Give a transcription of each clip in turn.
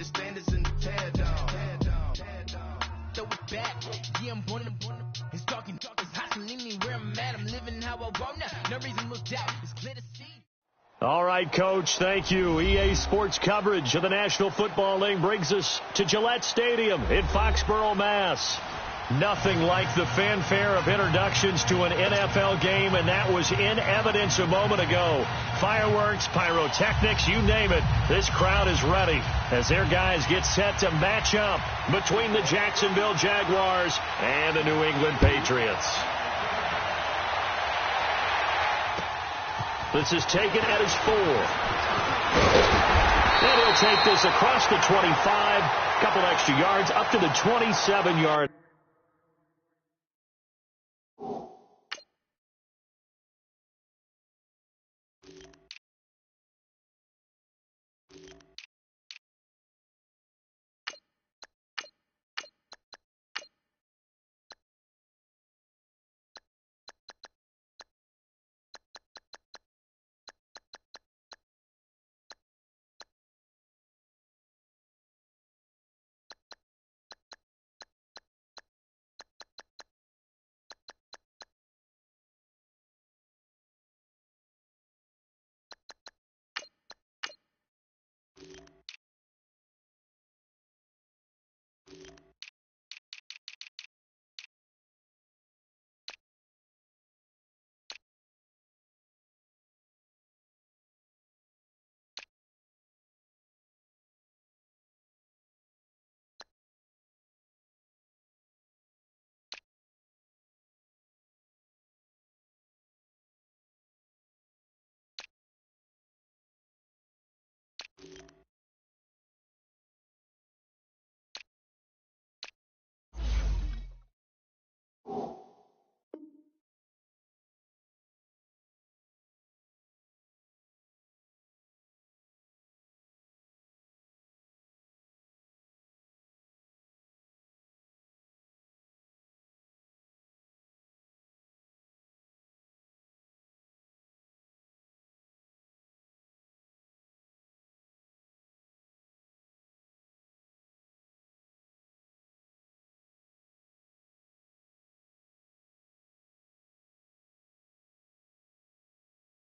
The standards in the tear down. Throw it back. Yeah, I'm one of them. It's talking. It's hot, so leave me where I'm at. I'm living how I want now. No reason to doubt. It's clear to see. All right, Coach, thank you. EA Sports coverage of the National Football League brings us to Gillette Stadium in Foxborough, Mass. Nothing like the fanfare of introductions to an NFL game, and that was in evidence a moment ago. Fireworks, pyrotechnics, you name it. This crowd is ready as their guys get set to match up between the Jacksonville Jaguars and the New England Patriots. This is taken at his 4. And he'll take this across the 25. Couple extra yards up to the 27-yard.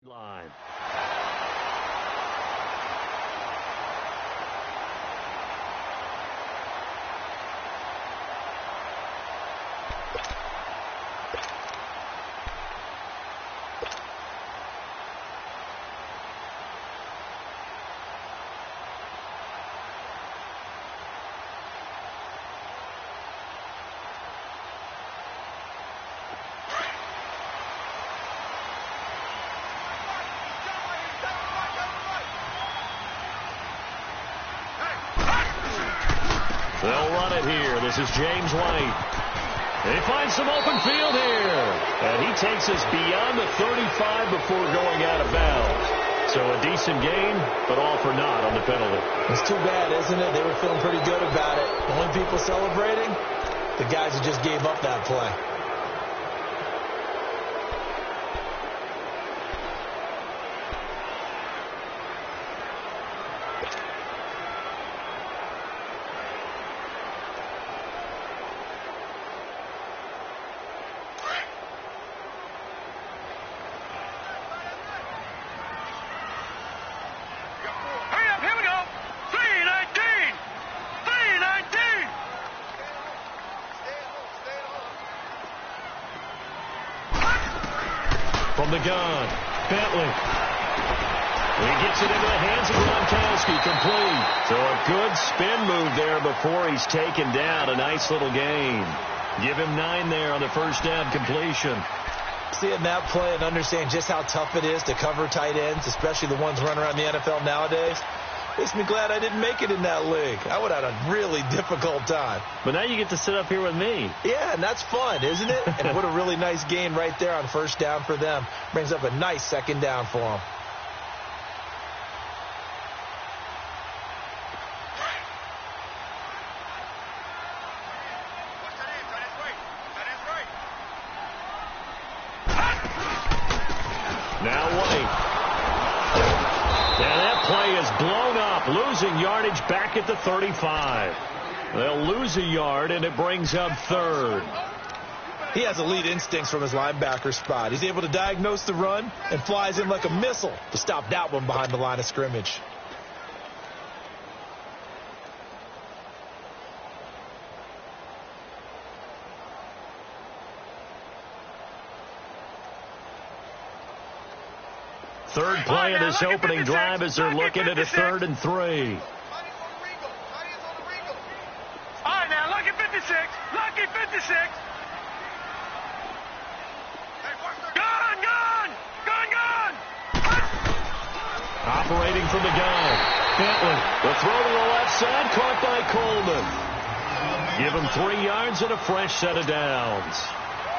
Line. They'll run it here. This is James White. They find some open field here. And he takes us beyond the 35 before going out of bounds. So a decent game, but all for naught on the penalty. It's too bad, isn't it? They were feeling pretty good about it. The only people celebrating, the guys who just gave up that play. From the gun, Bentley. He gets it into the hands of Gronkowski, complete. So a good spin move there before he's taken down. A nice little gain. Give him 9 there on the first down completion. Seeing that play and understand just how tough it is to cover tight ends, especially the ones running around the NFL nowadays, makes me glad I didn't make it in that league. I would have had a really difficult time. But now you get to sit up here with me. Yeah, and that's fun, isn't it? And what a really nice gain right there on first down for them. Brings up a nice second down for them. Now White. And that play is blown up. Loses losing yardage back at the 35. They'll lose a yard, and it brings up third. He has elite instincts from his linebacker spot. He's able to diagnose the run and flies in like a missile to stop that one behind the line of scrimmage. Third play of this opening drive as they're looking at a 3rd and 3. All right, now, lucky 56. Lucky 56. Gun, gun, gun, gun. Operating from the gun. Bentley, the throw to the left side, caught by Coleman. Give him 3 yards and a fresh set of downs.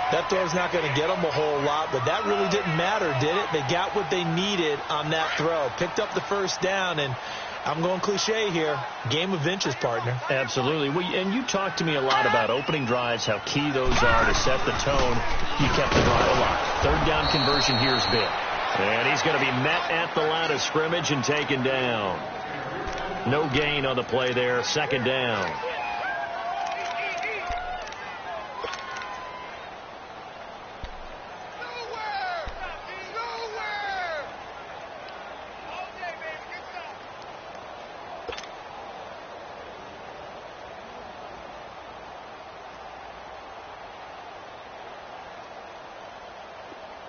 That throw's not going to get them a whole lot, but that really didn't matter, did it? They got what they needed on that throw. Picked up the first down, and I'm going cliche here. Game of inches, partner. Absolutely. And you talked to me a lot about opening drives, how key those are to set the tone. You kept the drive alive. 3rd down conversion here is big. And he's going to be met at the line of scrimmage and taken down. No gain on the play there. 2nd down.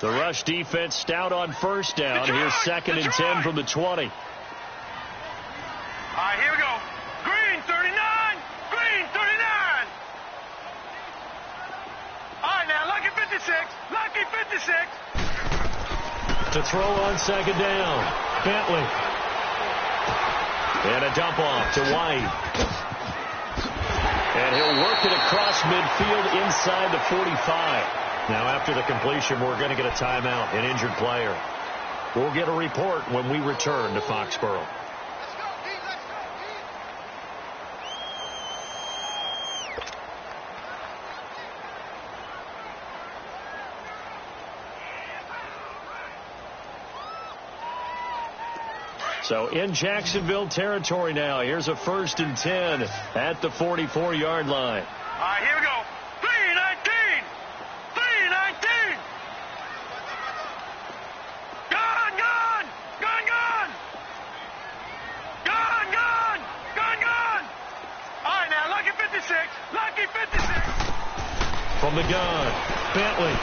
The rush defense stout on 1st down. Here's 2nd and 10 from the 20. All right, here we go. Green, 39. Green, 39. All right, now, lucky 56. Lucky 56. To throw on 2nd down. Bentley. And a dump off to White. And he'll work it across midfield inside the 45. Now, after the completion, we're going to get a timeout, an injured player. We'll get a report when we return to Foxborough. So in Jacksonville territory now. Here's a 1st and 10 at the 44-yard line. All right, here we go. 319. 319. Gun, gun. Gun, gun. Gun, gun. Gun, gun. All right, now, lucky 56. Lucky 56. From the gun, Bentley.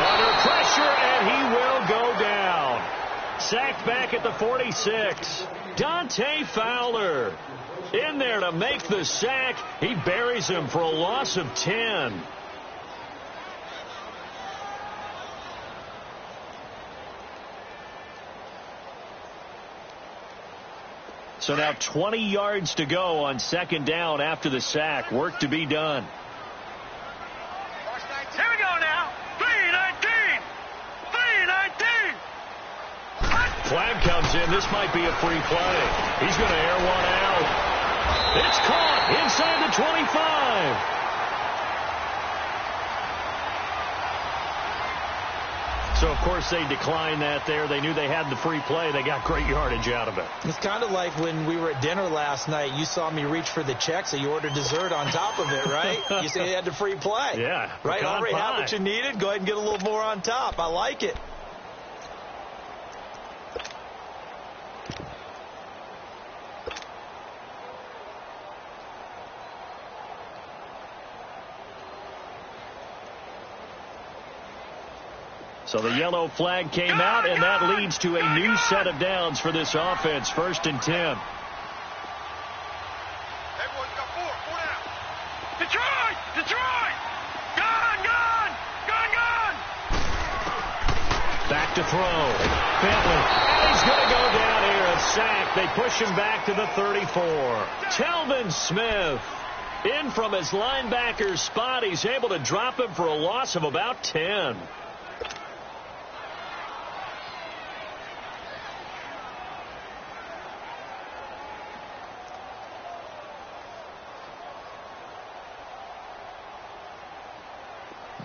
Under pressure, and he will go down. Sacked back at the 46. Dante Fowler in there to make the sack. He buries him for a loss of 10. So now 20 yards to go on 2nd down after the sack. Work to be done. Here we go now. 319. 319. Flag comes in. This might be a free play. He's going to air one out. It's caught inside the 25. So, of course, they declined that there. They knew they had the free play. They got great yardage out of it. It's kind of like when we were at dinner last night. You saw me reach for the check, so you ordered dessert on top of it, right? You said you had the free play. Yeah. Right? Already had what you needed. Go ahead and get a little more on top. I like it. So the yellow flag came out, and that leads to a new set of downs for this offense. 1st and 10. Hey, boys, got four down. Detroit! Detroit! Gun, gun! Gun, gun! Back to throw. Bentley. And he's going to go down here. A sack. They push him back to the 34. Telvin Smith in from his linebacker's spot. He's able to drop him for a loss of about 10.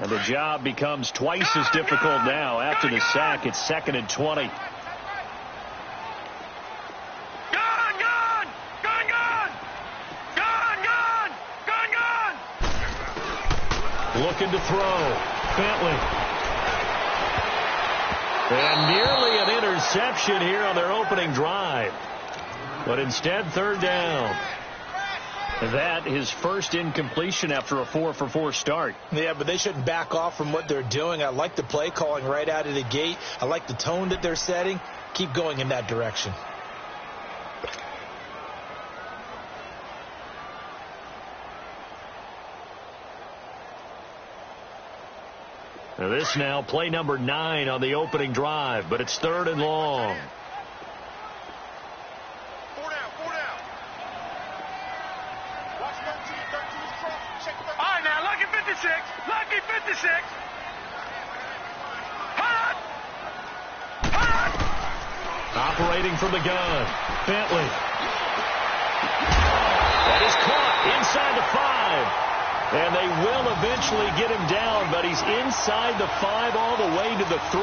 And the job becomes twice as difficult now after the sack. It's 2nd and 20. Gun, gun! Looking to throw. Bentley. And nearly an interception here on their opening drive. But instead, third down. That his first incompletion after a 4-for-4 start. Yeah, but they shouldn't back off from what they're doing. I like the play calling right out of the gate. I like the tone that they're setting. Keep going in that direction. Now this now play number 9 on the opening drive, but it's third and long. Four down. Watch 13 strong. Check 13. All right, now, lucky 56. Lucky 56. Hot! Operating from the gun. Bentley. That is caught inside the 5. And they will eventually get him down, but he's inside the 5 all the way to the 3.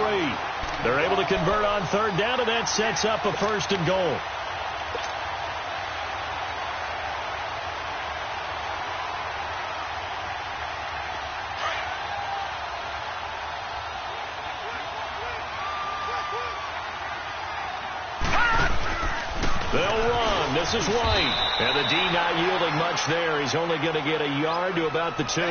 They're able to convert on third down, and that sets up a first and goal. They'll run. This is White. And the D not yielding much there. He's only going to get a yard to about the 2.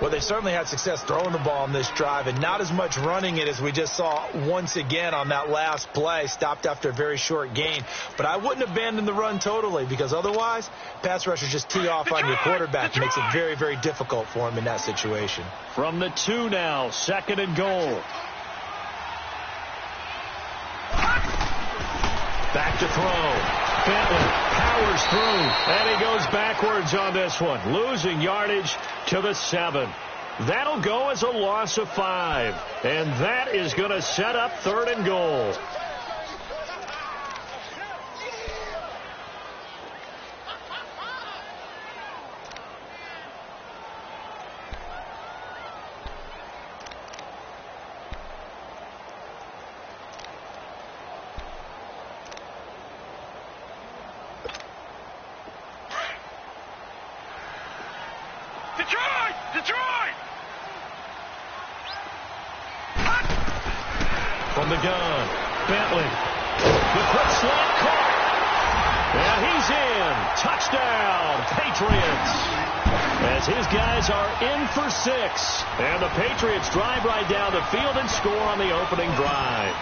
Well, they certainly had success throwing the ball on this drive, and not as much running it as we just saw once again on that last play. Stopped after a very short gain. But I wouldn't abandon the run totally, because otherwise, pass rushers just tee off on your quarterback. It makes it very, very difficult for him in that situation. From the 2 now, second and goal. Back to throw. Bentley powers through, and he goes backwards on this one, losing yardage to the 7. That'll go as a loss of 5, and that is going to set up third and goal. Detroit! From the gun, Bentley. The quick slant caught. And he's in. Touchdown, Patriots. As his guys are in for 6. And the Patriots drive right down the field and score on the opening drive.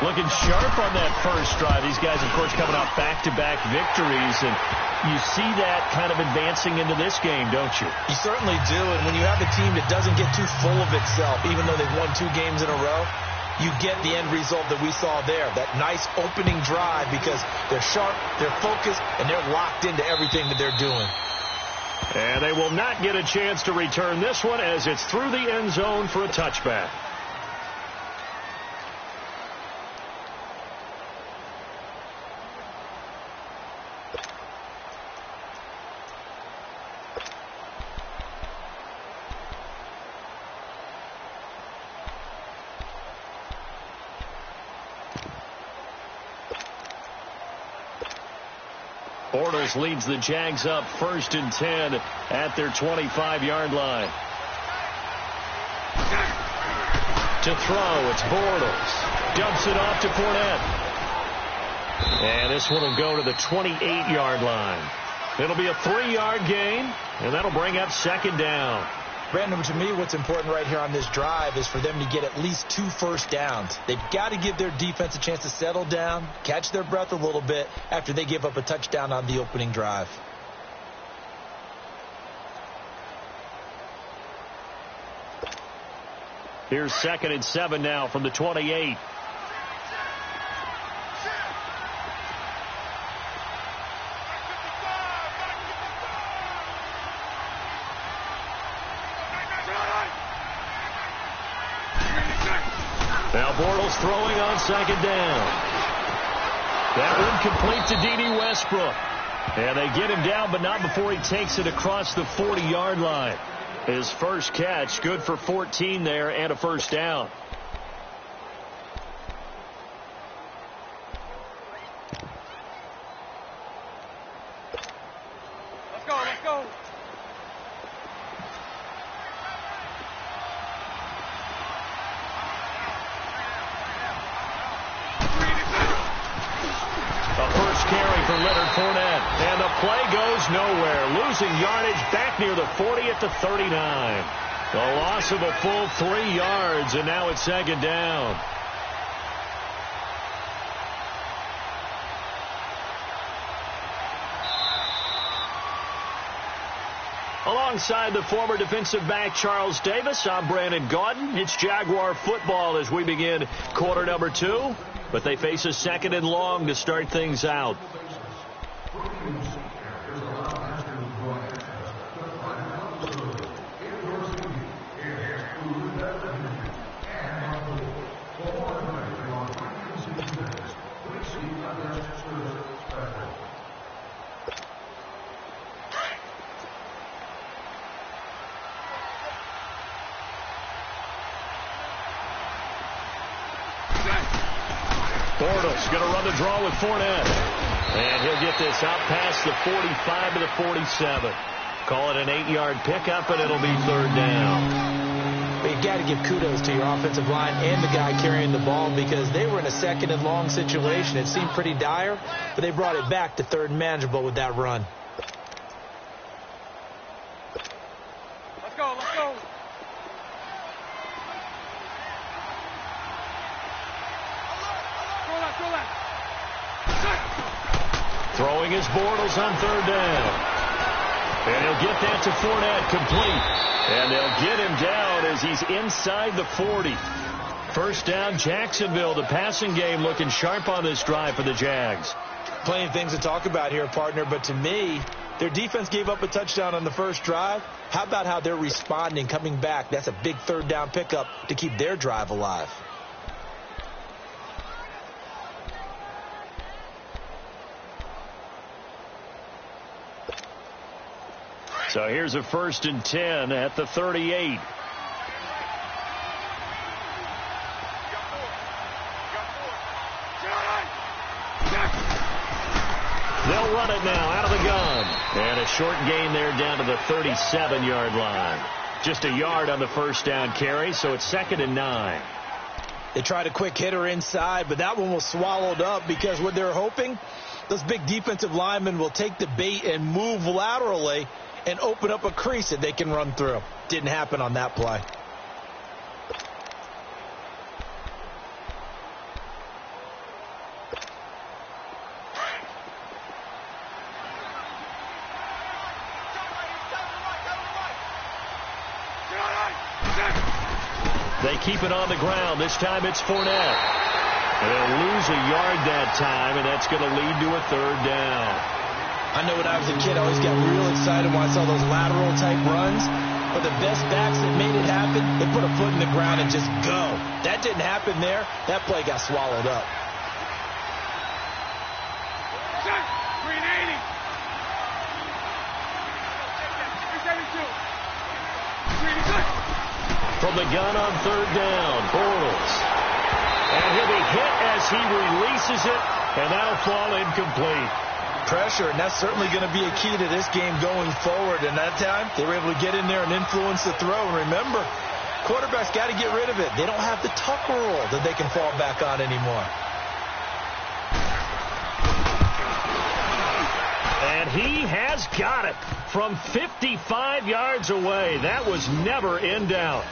Looking sharp on that first drive. These guys, of course, coming off back-to-back victories, and you see that kind of advancing into this game, don't you? You certainly do, and when you have a team that doesn't get too full of itself, even though they've won 2 games in a row, you get the end result that we saw there, that nice opening drive, because they're sharp, they're focused, and they're locked into everything that they're doing. And they will not get a chance to return this one as it's through the end zone for a touchback. Bortles leads the Jags up 1st and 10 at their 25-yard line. To throw, it's Bortles. Dumps it off to Fournette. And this one will go to the 28-yard line. It'll be a 3-yard gain, and that'll bring up second down. Brandon, to me, what's important right here on this drive is for them to get at least 2 first downs. They've got to give their defense a chance to settle down, catch their breath a little bit after they give up a touchdown on the opening drive. Here's 2nd and 7 now from the 28. Now Bortles throwing on 2nd down. That one complete to D.D. Westbrook. And they get him down, but not before he takes it across the 40-yard line. His first catch, good for 14 there and a first down. Let's go. play goes nowhere. Losing yardage back near the 40 at the 39. A loss of a full 3 yards, and now it's second down. Alongside the former defensive back Charles Davis, I'm Brandon Gaudin. It's Jaguar football as we begin quarter number 2, but they face a second and long to start things out. Bortles going to run the draw with Fournette. And he'll get this out past the 45 to the 47. Call it an 8-yard pickup, and it'll be third down. But you got to give kudos to your offensive line and the guy carrying the ball because they were in a second and long situation. It seemed pretty dire, but they brought it back to third and manageable with that run. Let's go, let's go. Throwing his Bortles on third down. And he'll get that to Fournette, complete. And they'll get him down as he's inside the 40. First down, Jacksonville. The passing game looking sharp on this drive for the Jags. Plenty of things to talk about here, partner, but to me, their defense gave up a touchdown on the first drive. How about how they're responding, coming back? That's a big third down pickup to keep their drive alive. So here's a 1st and 10 at the 38. They'll run it now out of the gun. And a short gain there down to the 37-yard line. Just a yard on the first down carry, so it's 2nd and 9. They tried a quick hitter inside, but that one was swallowed up because what they're hoping, those big defensive linemen will take the bait and move laterally and open up a crease that they can run through. Didn't happen on that play. They keep it on the ground. This time it's Fournette. And they'll lose a yard that time, and that's going to lead to a third down. I know when I was a kid, I always got real excited when I saw those lateral-type runs. But the best backs that made it happen, they put a foot in the ground and just go. That didn't happen there. That play got swallowed up. 380. 372. From the gun on third down, Bortles. And he'll be hit as he releases it, and that'll fall incomplete. Pressure, and that's certainly going to be a key to this game going forward. And that time, they were able to get in there and influence the throw. And remember, quarterbacks got to get rid of it. They don't have the Tucker rule that they can fall back on anymore. And he has got it from 55 yards away. That was never in doubt.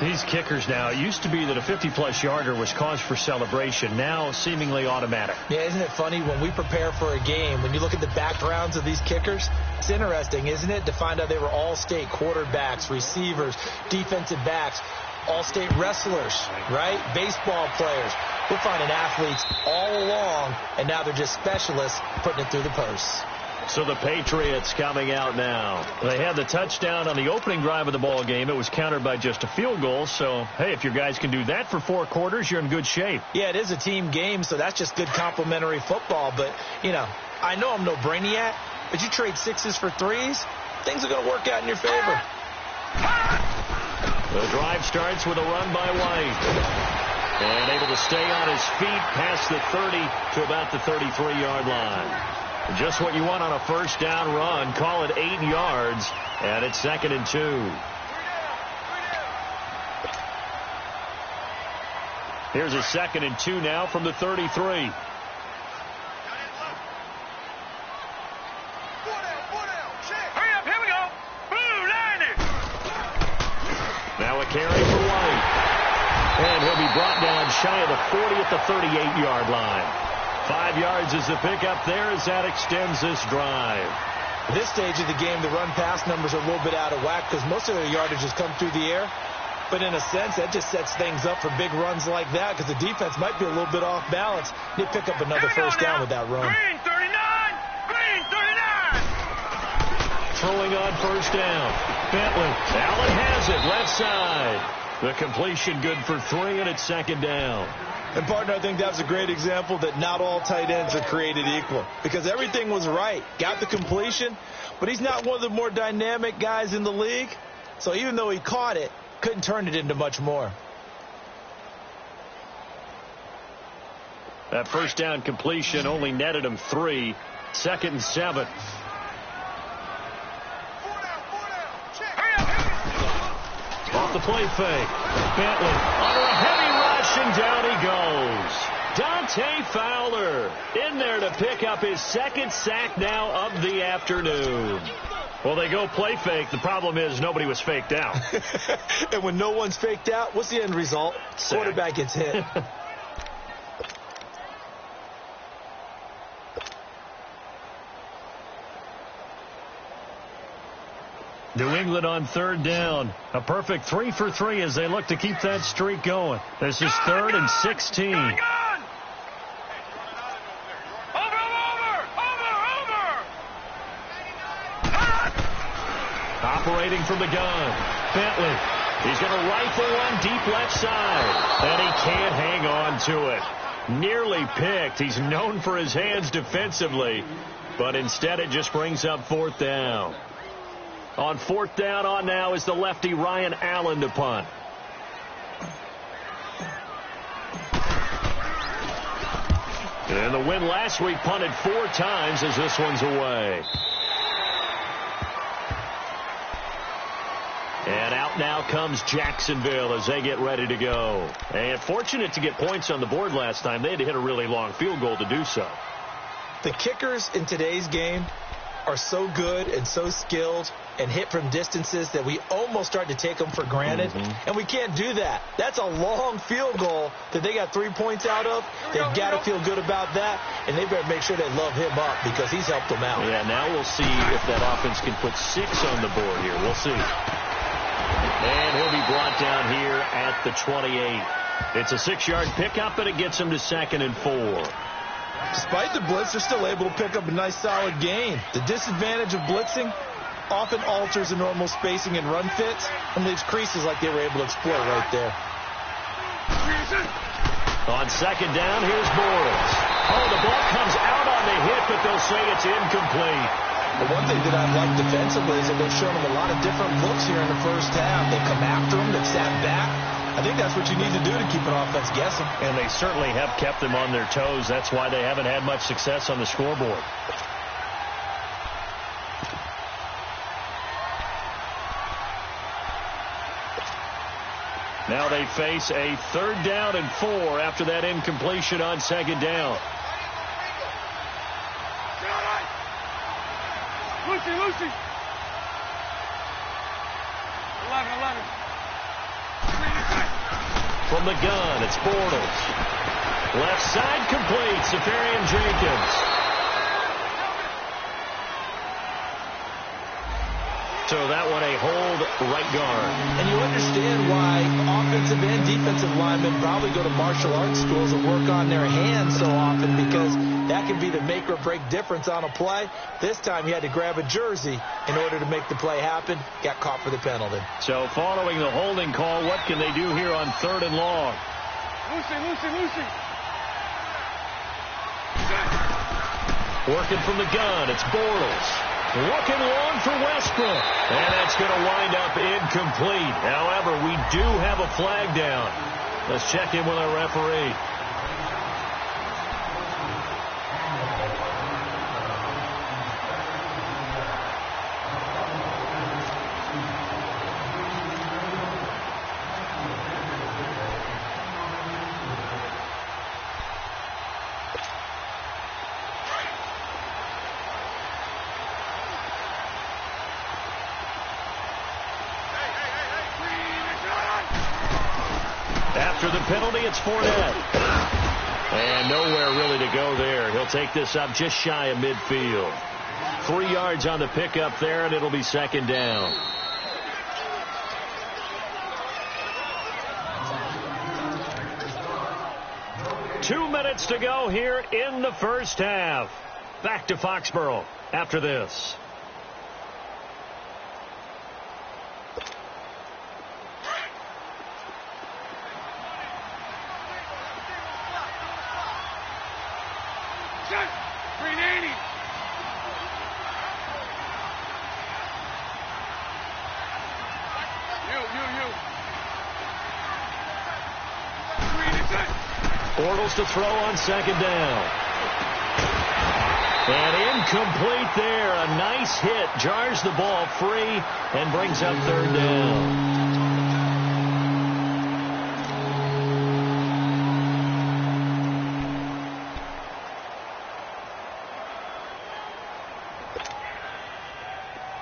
These kickers now, it used to be that a 50-plus yarder was cause for celebration. Now seemingly automatic. Yeah, isn't it funny when we prepare for a game, when you look at the backgrounds of these kickers, it's interesting, isn't it, to find out they were all-state quarterbacks, receivers, defensive backs, all-state wrestlers, right? Baseball players. We're finding athletes all along, and now they're just specialists putting it through the posts. So the Patriots coming out now. They had the touchdown on the opening drive of the ball game. It was countered by just a field goal. So, hey, if your guys can do that for 4 quarters, you're in good shape. Yeah, it is a team game, so that's just good complimentary football. But, you know, I know I'm no brainiac, but you trade 6s for 3s, things are going to work out in your favor. The drive starts with a run by White. And able to stay on his feet past the 30 to about the 33-yard line. Just what you want on a first down run. Call it 8 yards, and it's 2nd and 2. Here's a 2nd and 2 now from the 33. brought down shy of the 40 at the 38-yard line. 5 yards is the pickup there as that extends this drive. At this stage of the game, the run-pass numbers are a little bit out of whack because most of their yardage has come through the air. But in a sense, that just sets things up for big runs like that because the defense might be a little bit off balance. They pick up another first down with that run. Green 39! Green 39! Throwing on first down. Bentley. Allen has it. Left side. The completion good for 3, and it's second down. And, partner, I think that was a great example that not all tight ends are created equal because everything was right. Got the completion, but he's not one of the more dynamic guys in the league. So even though he caught it, couldn't turn it into much more. That first down completion only netted him 3. 2nd and 7. Off the play fake. Bentley under a heavy rush, and down he goes. Dante Fowler in there to pick up his 2nd sack now of the afternoon. Well, they go play fake. The problem is nobody was faked out. And when no one's faked out, what's the end result? Sack. Quarterback gets hit. New England on 3rd down. A perfect 3 for 3 as they look to keep that streak going. This is 3rd and 16. Over! Operating from the gun. Bentley. He's going to rifle one deep left side. And he can't hang on to it. Nearly picked. He's known for his hands defensively. But instead it just brings up 4th down. On 4th down on now is the lefty Ryan Allen to punt. And the win last week punted 4 times as this one's away. And out now comes Jacksonville as they get ready to go. And fortunate to get points on the board last time. They had to hit a really long field goal to do so. The kickers in today's game are so good and so skilled and hit from distances that we almost start to take them for granted. And we can't do that. That's a long field goal that they got 3 points out of. They've got to feel good about that, and they better make sure they love him up because he's helped them out. Yeah, now we'll see if that offense can put 6 on the board here. We'll see. And he'll be brought down here at the 28. It's a 6-yard pickup, and it gets him to 2nd and 4. Despite the blitz, they're still able to pick up a nice solid gain. The disadvantage of blitzing often alters the normal spacing and run fits and leaves creases like they were able to exploit right there. On 2nd down, here's Bortles. Oh, the ball comes out on the hit, but they'll say it's incomplete. The one thing that I like defensively is that they've shown them a lot of different looks here in the first half. They come after them, they've sat back. I think that's what you need to do to keep an offense guessing. And they certainly have kept them on their toes. That's why they haven't had much success on the scoreboard. Now they face a 3rd down and 4 after that incompletion on 2nd down. Lucy! 11. From the gun, it's Bortles. Left side complete, Safarian Jenkins. So that one a hold right guard. And you understand why offensive and defensive linemen probably go to martial arts schools and work on their hands so often because that can be the make or break difference on a play. This time he had to grab a jersey in order to make the play happen. Got caught for the penalty. So following the holding call, what can they do here on 3rd and long? Lucy! Working from the gun, it's Bortles. Looking long for Westbrook. And that's going to wind up incomplete. However, we do have a flag down. Let's check in with our referee. After the penalty, it's Fournette. And nowhere really to go there. He'll take this up just shy of midfield. 3 yards on the pickup there, and it'll be second down. Two minutes to go here in the first half. Back to Foxborough after this. Bortles to throw on second down. And incomplete there. A nice hit. Jars the ball free and brings up third down.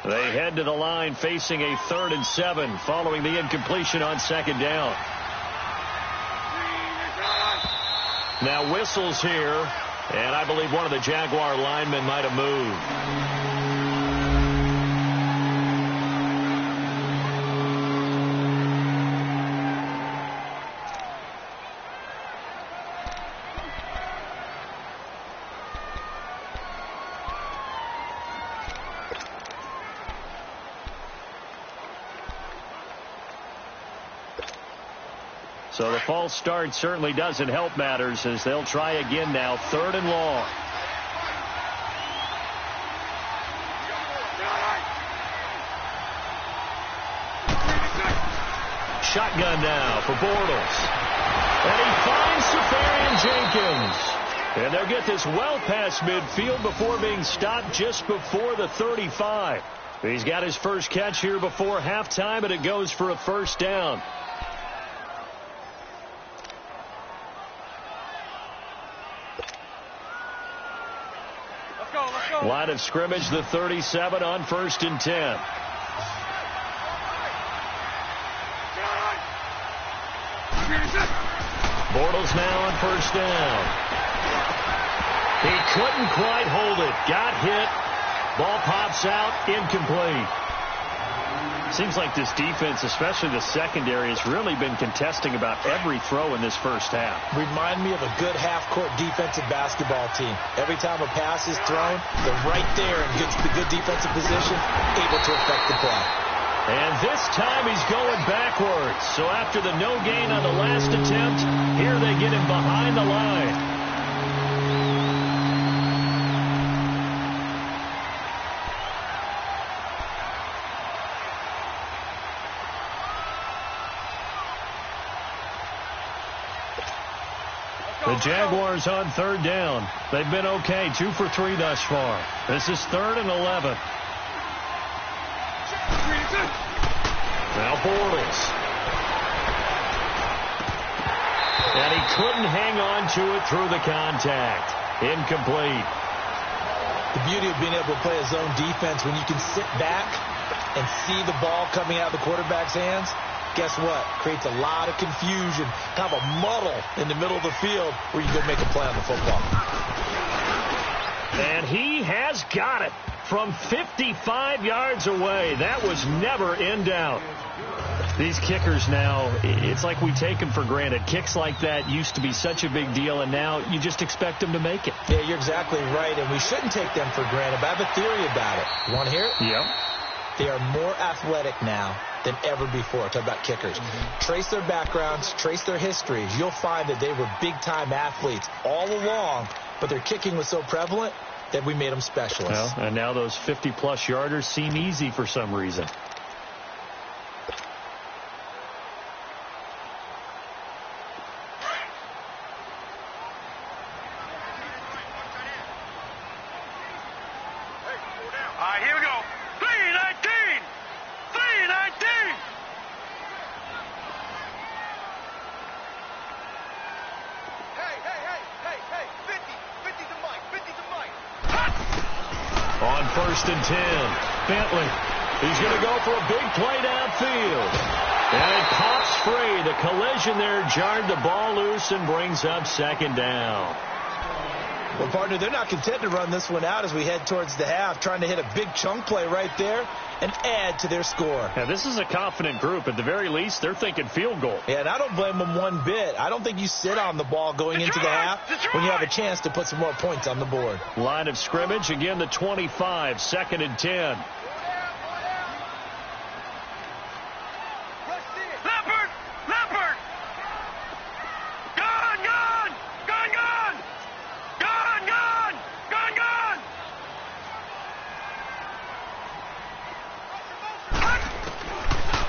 They head to the line facing a 3rd and 7 following the incompletion on second down. Now whistles here, and I believe one of the Jaguar linemen might have moved. So the false start certainly doesn't help matters as they'll try again now. 3rd and long. Shotgun now for Bortles. And he finds Safarian Jenkins. And they'll get this well past midfield before being stopped just before the 35. He's got his first catch here before halftime, and it goes for a first down. Line of scrimmage, the 37 on 1st and 10. Bortles now on 1st down. He couldn't quite hold it. Got hit. Ball pops out. Incomplete. Seems like this defense, especially the secondary, has really been contesting about every throw in this first half. Remind me of a good half-court defensive basketball team. Every time a pass is thrown, they're right there and gets the good defensive position, able to affect the play. And this time he's going backwards. So after the no gain on the last attempt, here they get him behind the line. The Jaguars on 3rd down. They've been okay, 2 for 3 thus far. This is 3rd and 11. Now Bortles. And he couldn't hang on to it through the contact. Incomplete. The beauty of being able to play a zone defense when you can sit back and see the ball coming out of the quarterback's hands. Guess what? Creates a lot of confusion, kind of a muddle in the middle of the field where you go make a play on the football. And he has got it from 55 yards away. That was never in doubt. These kickers now, it's like we take them for granted. Kicks like that used to be such a big deal, and now you just expect them to make it. Yeah, you're exactly right, and we shouldn't take them for granted. But I have a theory about it. You want to hear it? Yep. They are more athletic now than ever before. Talk about kickers. Trace their backgrounds, trace their histories. You'll find that they were big-time athletes all along, but their kicking was so prevalent that we made them specialists. Well, and now those 50-plus yarders seem easy for some reason. Here we go. 319! 319! Hey, 50 to Mike. On 1st and 10, Bentley. He's going to go for a big play downfield. And it pops free. The collision there jarred the ball loose and brings up second down. Well, partner, they're not content to run this one out as we head towards the half, trying to hit a big chunk play right there and add to their score. Yeah, this is a confident group. At the very least, they're thinking field goal. Yeah, and I don't blame them one bit. I don't think you sit on the ball going into the half when you have a chance to put some more points on the board. Line of scrimmage, again the 25, 2nd and 10.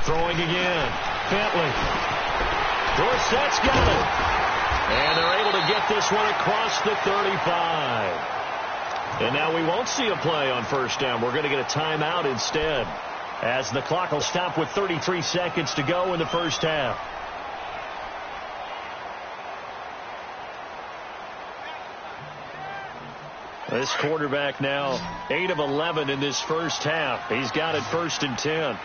Throwing again. Bentley. Dorsett's got it. And they're able to get this one across the 35. And now we won't see a play on first down. We're going to get a timeout instead, as the clock will stop with 33 seconds to go in the first half. This quarterback now 8 of 11 in this first half. He's got it 1st and 10.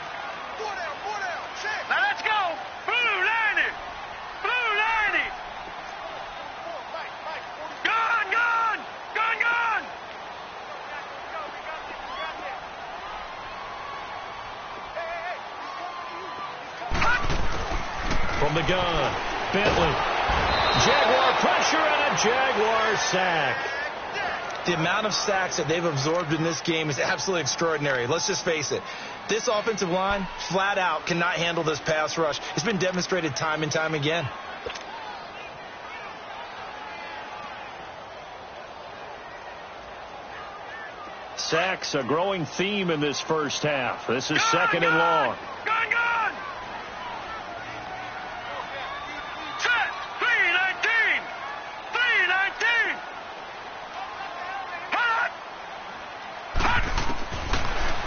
From the gun, Bentley. Jaguar pressure and a Jaguar sack. The amount of sacks that they've absorbed in this game is absolutely extraordinary. Let's just face it. This offensive line, flat out, cannot handle this pass rush. It's been demonstrated time and time again. Sacks, a growing theme in this first half. This is 2nd and long.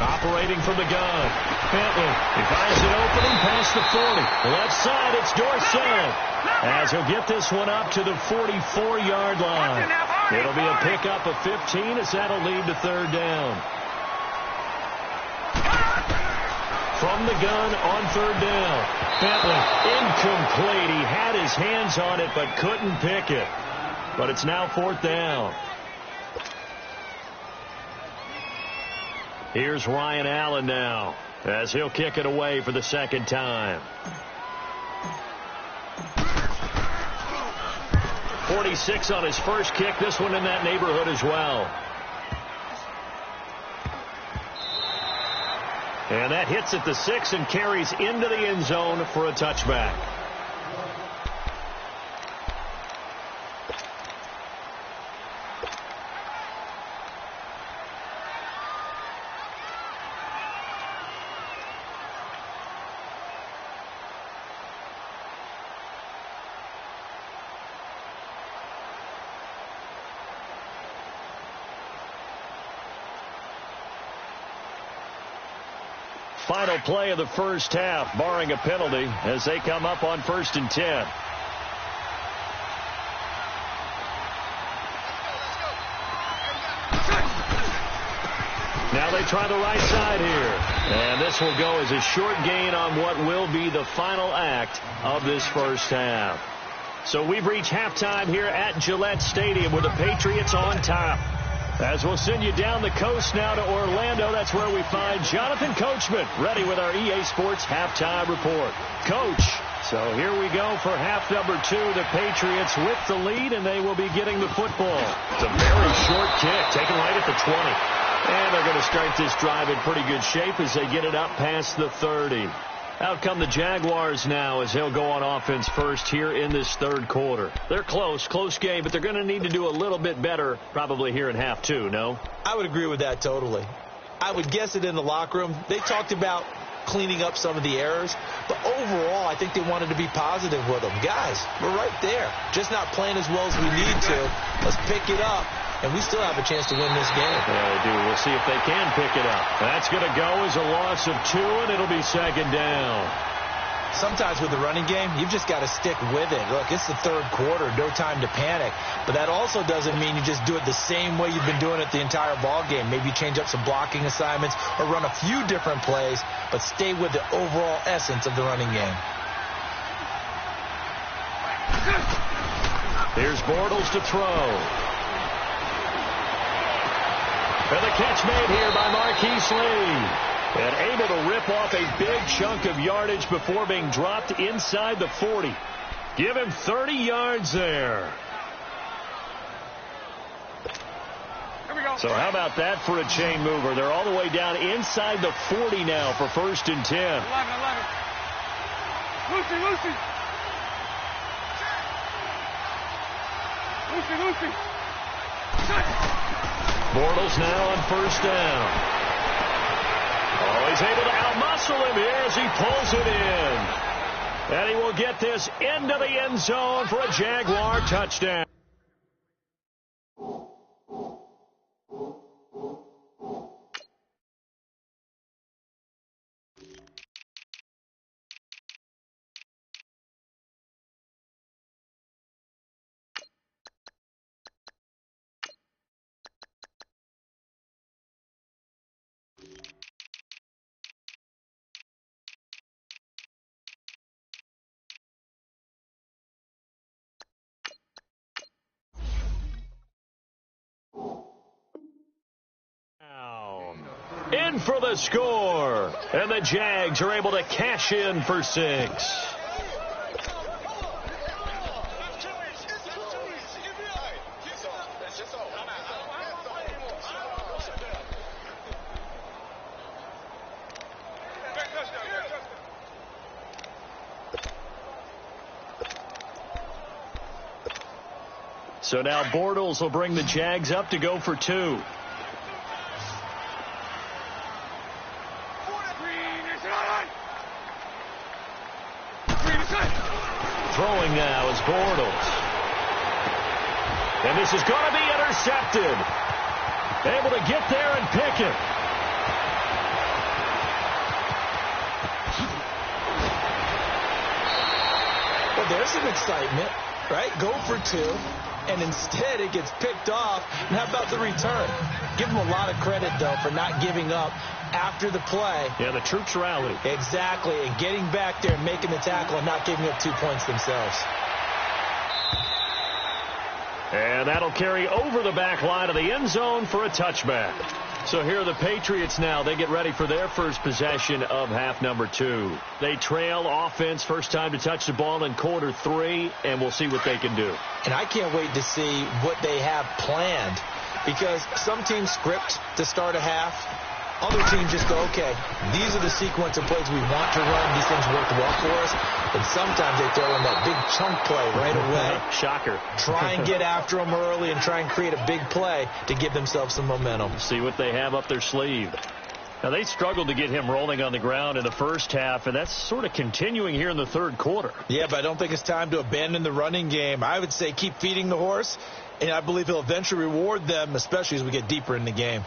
Operating from the gun. Bentley. He finds an opening past the 40. Left side, it's Dorsett. As he'll get this one up to the 44-yard line. It'll be a pickup of 15 as that'll lead to 3rd down. From the gun on 3rd down. Bentley, incomplete. He had his hands on it but couldn't pick it. But it's now 4th down. Here's Ryan Allen now, as he'll kick it away for the 2nd time. 46 on his first kick. This one in that neighborhood as well. And that hits at the 6 and carries into the end zone for a touchback. Final play of the first half, barring a penalty, as they come up on 1st and 10. Now they try the right side here. And this will go as a short gain on what will be the final act of this first half. So we've reached halftime here at Gillette Stadium with the Patriots on top. As we'll send you down the coast now to Orlando, that's where we find Jonathan Coachman, ready with our EA Sports halftime report. Coach, so here we go for half number 2. The Patriots with the lead, and they will be getting the football. It's a very short kick, taken right at the 20. And they're going to start this drive in pretty good shape as they get it up past the 30. Out come the Jaguars now as they'll go on offense first here in this 3rd quarter. They're close game, but they're going to need to do a little bit better probably here in half 2, no? I would agree with that totally. I would guess it in the locker room. They talked about cleaning up some of the errors, but overall I think they wanted to be positive with them. Guys, we're right there. Just not playing as well as we need to. Let's pick it up. And we still have a chance to win this game. Yeah, they do. We'll see if they can pick it up. That's going to go as a loss of 2, and it'll be 2nd down. sometimes with the running game, you've just got to stick with it. Look, it's the third quarter, no time to panic. But that also doesn't mean you just do it the same way you've been doing it the entire ball game. Maybe change up some blocking assignments or run a few different plays, but stay with the overall essence of the running game. Here's Bortles to throw. And the catch made here by Marquise Lee. And able to rip off a big chunk of yardage before being dropped inside the 40. Give him 30 yards there. Here we go. So how about that for a chain mover? They're all the way down inside the 40 now for 1st and 10. 11. Lucy. Bortles now on 1st down. Oh, he's able to outmuscle him here as he pulls it in. And he will get this into the end zone for a Jaguar touchdown. In for the score, and the Jags are able to cash in for 6. So now Bortles will bring the Jags up to go for 2. Throwing now is Bortles. And this is going to be intercepted. Able to get there and pick it. Well, there's some excitement, right? Go for 2, and instead it gets picked off. And how about the return? Give them a lot of credit, though, for not giving up after the play. Yeah, the troops rallied. Exactly, and getting back there and making the tackle and not giving up 2 points themselves. And that'll carry over the back line of the end zone for a touchback. So here are the Patriots now. They get ready for their first possession of half number 2. They trail offense, first time to touch the ball in quarter 3, and we'll see what they can do. And I can't wait to see what they have planned, because some teams script to start a half. Other teams just go, okay, these are the sequence of plays we want to run. These things work well for us. And sometimes they throw in that big chunk play right away. Shocker. Try and get after them early and try and create a big play to give themselves some momentum. See what they have up their sleeve. Now, they struggled to get him rolling on the ground in the first half, and that's sort of continuing here in the third quarter. Yeah, but I don't think it's time to abandon the running game. I would say keep feeding the horse, and I believe he'll eventually reward them, especially as we get deeper in the game.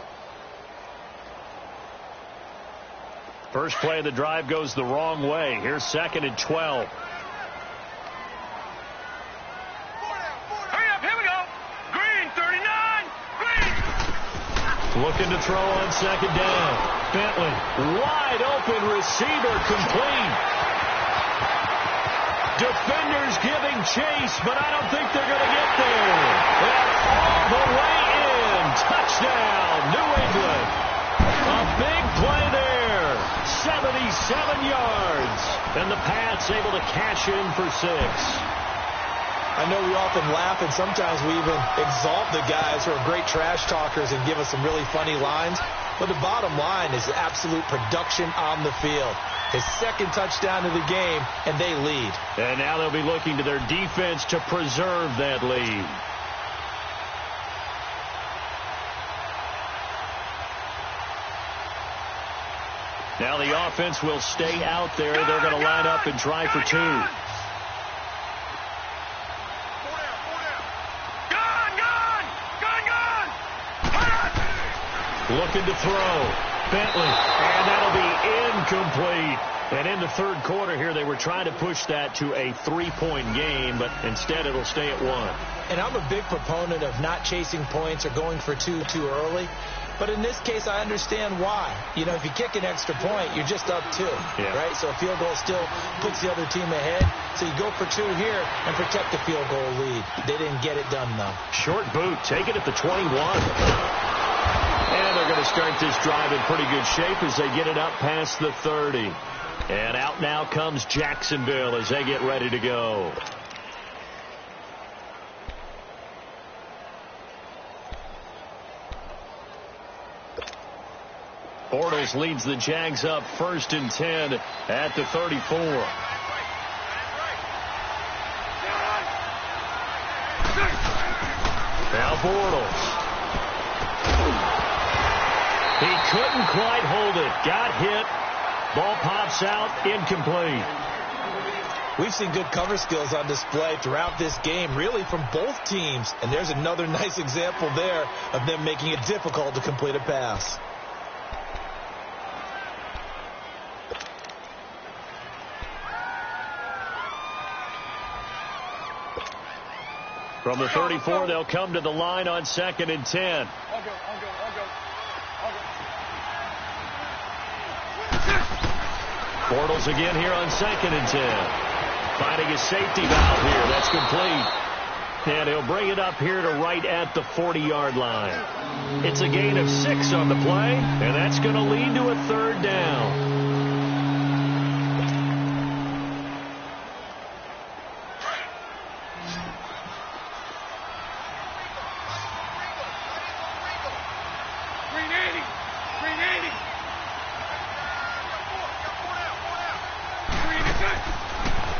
First play of the drive goes the wrong way. Here's 2nd and 12. Hurry up, here we go. Green, 39. Green. Looking to throw on 2nd down. Bentley, wide open receiver, complete. Defenders giving chase, but I don't think they're going to get there. And all the way in. Touchdown, New England. A big play there. 77 yards. And the Pats able to cash in for 6. I know we often laugh, and sometimes we even exalt the guys who are great trash talkers and give us some really funny lines. But the bottom line is absolute production on the field. His 2nd touchdown of the game, and they lead. And now they'll be looking to their defense to preserve that lead. Now the offense will stay out there. They're going to line up and try for 2. Looking to throw. Bentley. And that'll be incomplete. And in the third quarter here, they were trying to push that to a 3-point game, but instead it'll stay at 1. And I'm a big proponent of not chasing points or going for two too early. But in this case, I understand why. You know, if you kick an extra point, you're just up 2, right? So a field goal still puts the other team ahead. So you go for 2 here and protect the field goal lead. They didn't get it done, though. Short boot, take it at the 21. And they're going to start this drive in pretty good shape as they get it up past the 30. And out now comes Jacksonville as they get ready to go. Bortles leads the Jags up 1st and 10 at the 34. Now Bortles. He couldn't quite hold it. Got hit. Ball pops out. Incomplete. We've seen good cover skills on display throughout this game, really from both teams. And there's another nice example there of them making it difficult to complete a pass. From the 34, they'll come to the line on 2nd and 10. Bortles again here on 2nd and 10. Finding a safety valve here. That's complete. And he'll bring it up here to right at the 40-yard line. It's a gain of 6 on the play, and that's going to lead to a 3rd down.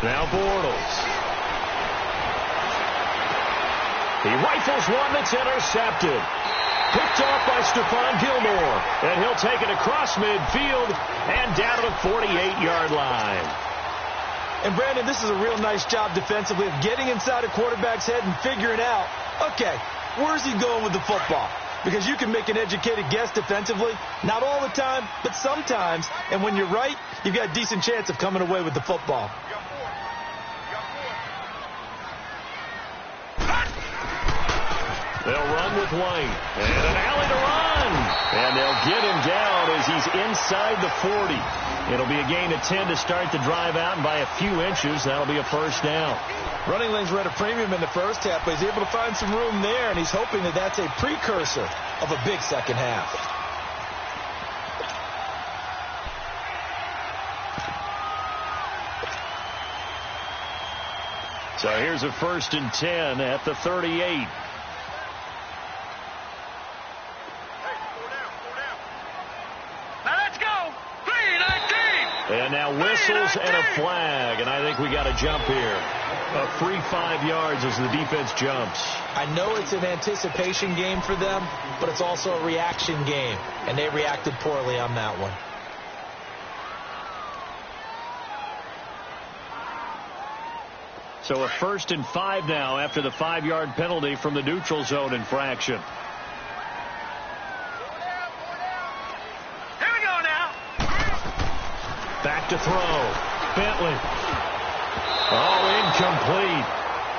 Now Bortles. He rifles one that's intercepted. Picked off by Stephon Gilmore. And he'll take it across midfield and down to the 48-yard line. And Brandon, this is a real nice job defensively of getting inside a quarterback's head and figuring out, okay, where's he going with the football? Because you can make an educated guess defensively. Not all the time, but sometimes. And when you're right, you've got a decent chance of coming away with the football. They'll run with White. And an alley to run. And they'll get him down as he's inside the 40. It'll be a gain of 10 to start the drive out, and by a few inches, that'll be a 1st down. Running lanes were at a premium in the first half, but he's able to find some room there, and he's hoping that that's a precursor of a big second half. So here's a 1st and 10 at the 38. And now whistles and a flag, and I think we got a jump here. A free 5 yards as the defense jumps. I know it's an anticipation game for them, but it's also a reaction game, and they reacted poorly on that one. So a 1st and 5 now after the 5-yard penalty from the neutral zone infraction. Back to throw. Bentley. Oh, incomplete.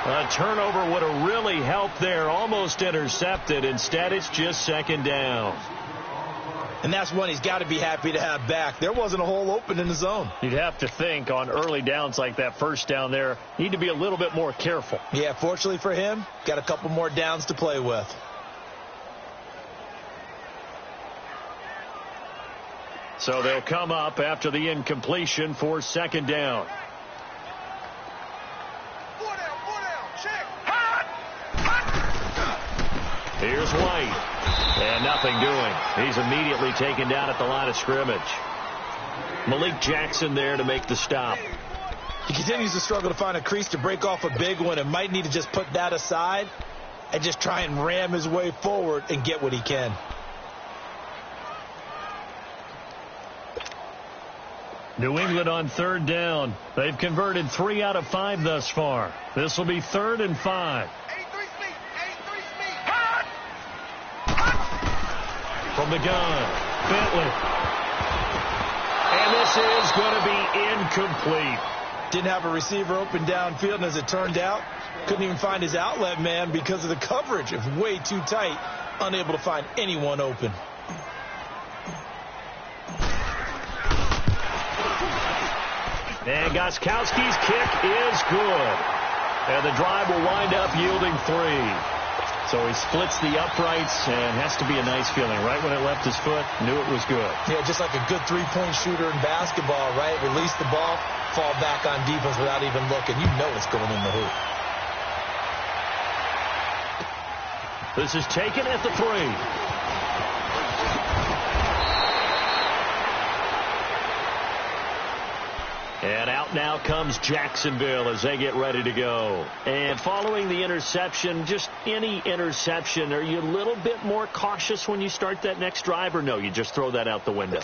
A turnover would have really helped there. Almost intercepted. Instead, it's just 2nd down. And that's one he's got to be happy to have back. There wasn't a hole open in the zone. You'd have to think on early downs like that, 1st down there, need to be a little bit more careful. Yeah, fortunately for him, got a couple more downs to play with. So they'll come up after the incompletion for 2nd down. Here's White. And nothing doing. He's immediately taken down at the line of scrimmage. Malik Jackson there to make the stop. He continues to struggle to find a crease to break off a big one and might need to just put that aside and just try and ram his way forward and get what he can. New England on 3rd down. They've converted 3 out of 5 thus far. This will be 3rd and 5. From the gun, Bentley. And this is going to be incomplete. Didn't have a receiver open downfield, and as it turned out, couldn't even find his outlet man because of the coverage. It was way too tight, unable to find anyone open. And Gostkowski's kick is good. And the drive will wind up yielding 3. So he splits the uprights, and has to be a nice feeling. Right when it left his foot, knew it was good. Yeah, just like a good three-point shooter in basketball, right? Release the ball, fall back on defense without even looking. You know it's going in the hoop. This is taken at the 3. And out now comes Jacksonville as they get ready to go. And following the interception, just any interception, are you a little bit more cautious when you start that next drive, or no, you just throw that out the window?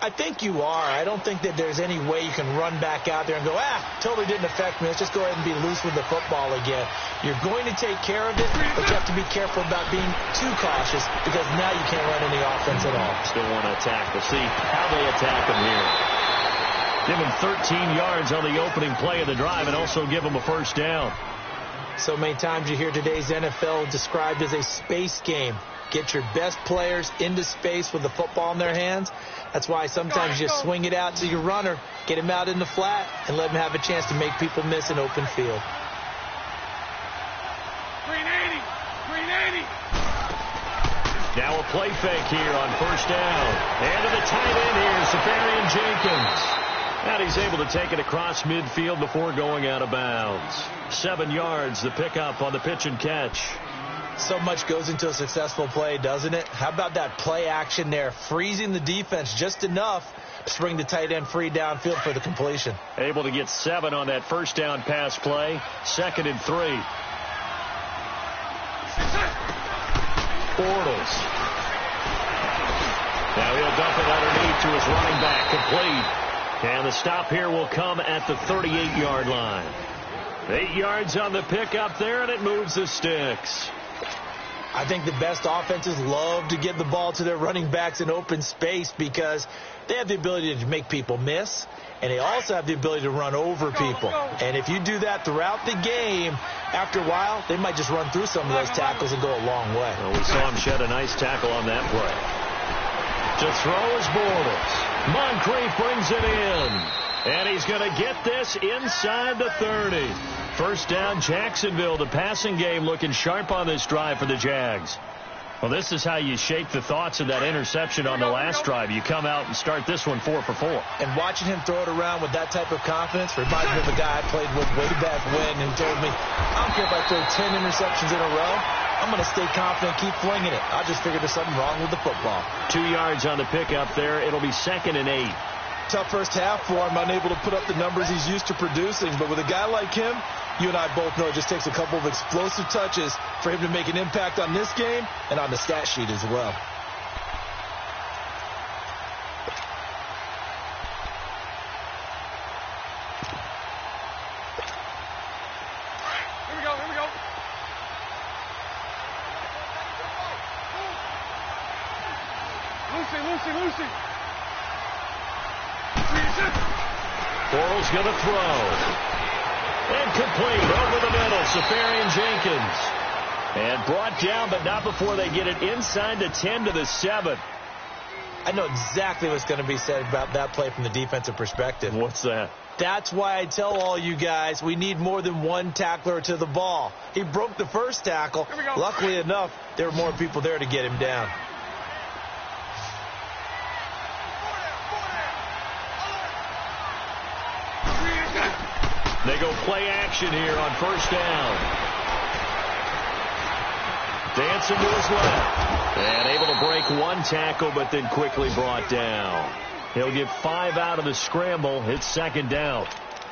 I think you are. I don't think that there's any way you can run back out there and go, totally didn't affect me. Let's just go ahead and be loose with the football again. You're going to take care of it, but you have to be careful about being too cautious because now you can't run any offense at all. Still want to attack. We'll see how they attack them here. Give him 13 yards on the opening play of the drive and also give him a first down. So many times you hear today's NFL described as a space game. Get your best players into space with the football in their hands. That's why sometimes you just swing it out to your runner, get him out in the flat, and let him have a chance to make people miss an open field. 380. Now a play fake here on first down. And to the tight end here, Safarian Jenkins. And he's able to take it across midfield before going out of bounds. 7 yards, the pickup on the pitch and catch. So much goes into a successful play, doesn't it? How about that play action there, freezing the defense just enough to bring the tight end free downfield for the completion. Able to get 7 on that first down pass play. 2nd and 3. Bortles. Now he'll dump it underneath to his running back, complete. And the stop here will come at the 38-yard line. 8 yards on the pickup there, and it moves the sticks. I think the best offenses love to get the ball to their running backs in open space because they have the ability to make people miss, and they also have the ability to run over people. And if you do that throughout the game, after a while, they might just run through some of those tackles and go a long way. Well, we saw him shed a nice tackle on that play. To throw is Bortles. Moncrief brings it in. And he's going to get this inside the 30. First down, Jacksonville. The passing game looking sharp on this drive for the Jags. Well, this is how you shape the thoughts of that interception on the last drive. You come out and start this one 4 for 4. And watching him throw it around with that type of confidence reminds me of a guy I played with way back when who told me, I don't care if I throw 10 interceptions in a row. I'm going to stay confident, keep flinging it. I just figured there's something wrong with the football. 2 yards on the pickup there. It'll be 2nd and 8. Tough first half for him, unable to put up the numbers he's used to producing. But with a guy like him, you and I both know it just takes a couple of explosive touches for him to make an impact on this game and on the stat sheet as well. Here we go. Lucy. Bortles going to throw. And complete over the middle. Safarian Jenkins. And brought down, but not before they get it inside the 10 to the 7. I know exactly what's going to be said about that play from the defensive perspective. What's that? That's why I tell all you guys we need more than one tackler to the ball. He broke the first tackle. Luckily enough, there were more people there to get him down. They go play action here on first down. Dancing to his left. And able to break one tackle, but then quickly brought down. He'll get 5 out of the scramble. It's 2nd down.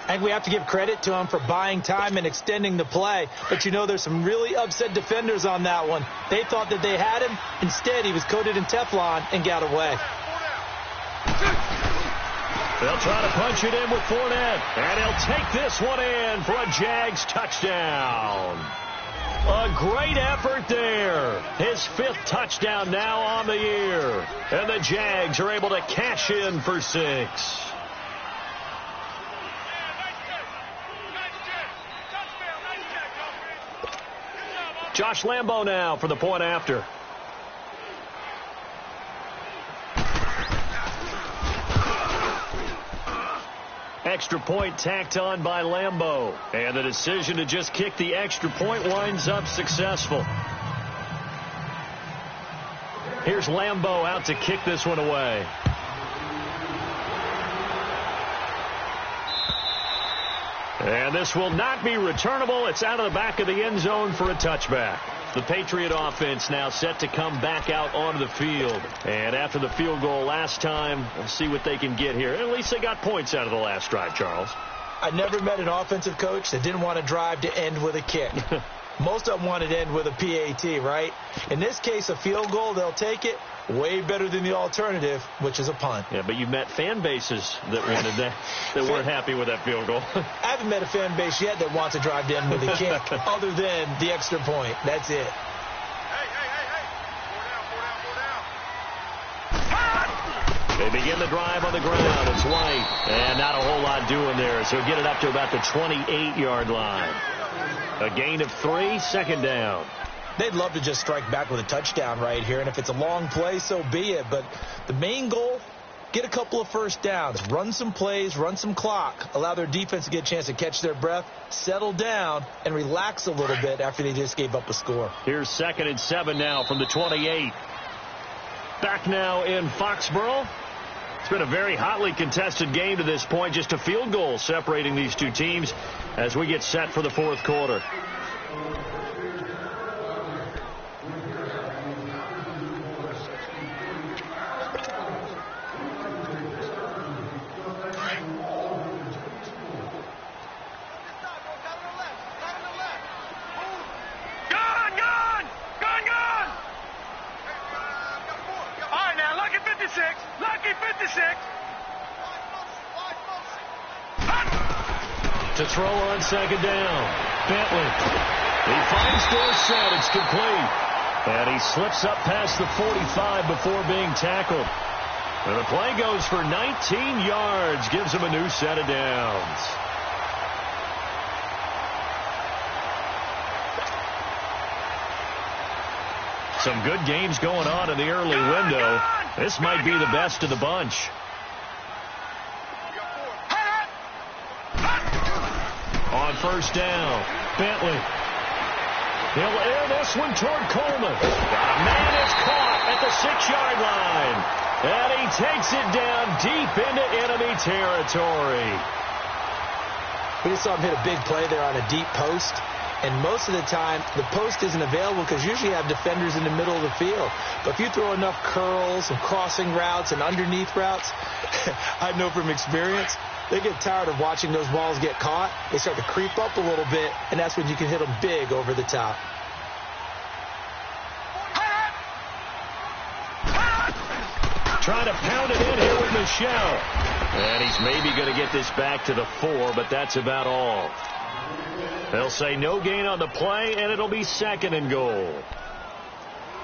I think we have to give credit to him for buying time and extending the play. But, you know, there's some really upset defenders on that one. They thought that they had him. Instead, he was coated in Teflon and got away. They'll try to punch it in with Fournette. And he'll take this one in for a Jags touchdown. A great effort there. His 5th touchdown now on the year. And the Jags are able to cash in for 6. Josh Lambo now for the point after. Extra point tacked on by Lambo. And the decision to just kick the extra point winds up successful. Here's Lambo out to kick this one away. And this will not be returnable. It's out of the back of the end zone for a touchback. The Patriot offense now set to come back out onto the field. And after the field goal last time, we'll see what they can get here. At least they got points out of the last drive, Charles. I never met an offensive coach that didn't want to drive to end with a kick. Most of them wanted to end with a PAT, right? In this case, a field goal, they'll take it. Way better than the alternative, which is a punt. Yeah, but you met fan bases that wanted that, that weren't happy with that field goal. I haven't met a fan base yet that wants to drive to end with a kick other than the extra point. That's it. They begin the drive on the ground. It's White. And not a whole lot doing there. So get it up to about the 28-yard line. A gain of 3, second down. They'd love to just strike back with a touchdown right here. And if it's a long play, so be it. But the main goal, get a couple of first downs. Run some plays, run some clock. Allow their defense to get a chance to catch their breath, settle down, and relax a little bit after they just gave up a score. Here's 2nd and 7 now from the 28. Back now in Foxborough. It's been a very hotly contested game to this point. Just a field goal separating these two teams as we get set for the 4th quarter. To throw on 2nd down. Bentley. He finds Dorsett. It's complete. And he slips up past the 45 before being tackled. And the play goes for 19 yards. Gives him a new set of downs. Some good games going on in the early window. This might be the best of the bunch. On 1st down, Bentley. He'll air this one toward Coleman. A man is caught at the 6-yard line. And he takes it down deep into enemy territory. We just saw him hit a big play there on a deep post. And most of the time, the post isn't available because usually you have defenders in the middle of the field. But if you throw enough curls and crossing routes and underneath routes, I know from experience, they get tired of watching those balls get caught. They start to creep up a little bit, and that's when you can hit them big over the top. Trying to pound it in here with Michelle. And he's maybe going to get this back to the 4, but that's about all. They'll say no gain on the play, and it'll be 2nd and goal.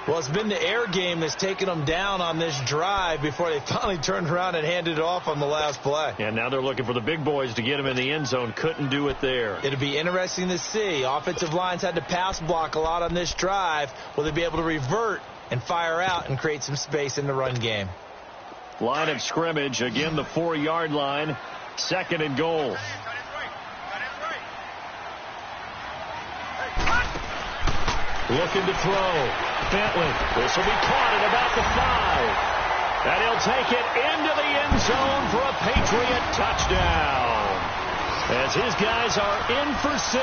Well, it's been the air game that's taken them down on this drive before they finally turned around and handed it off on the last play. And now they're looking for the big boys to get them in the end zone. Couldn't do it there. It'll be interesting to see. Offensive lines had to pass block a lot on this drive. Will they be able to revert and fire out and create some space in the run game? Line of scrimmage, again the 4-yard line. 2nd and goal. Looking to throw. Bentley. This will be caught at about the 5. And he'll take it into the end zone for a Patriot touchdown. As his guys are in for 6.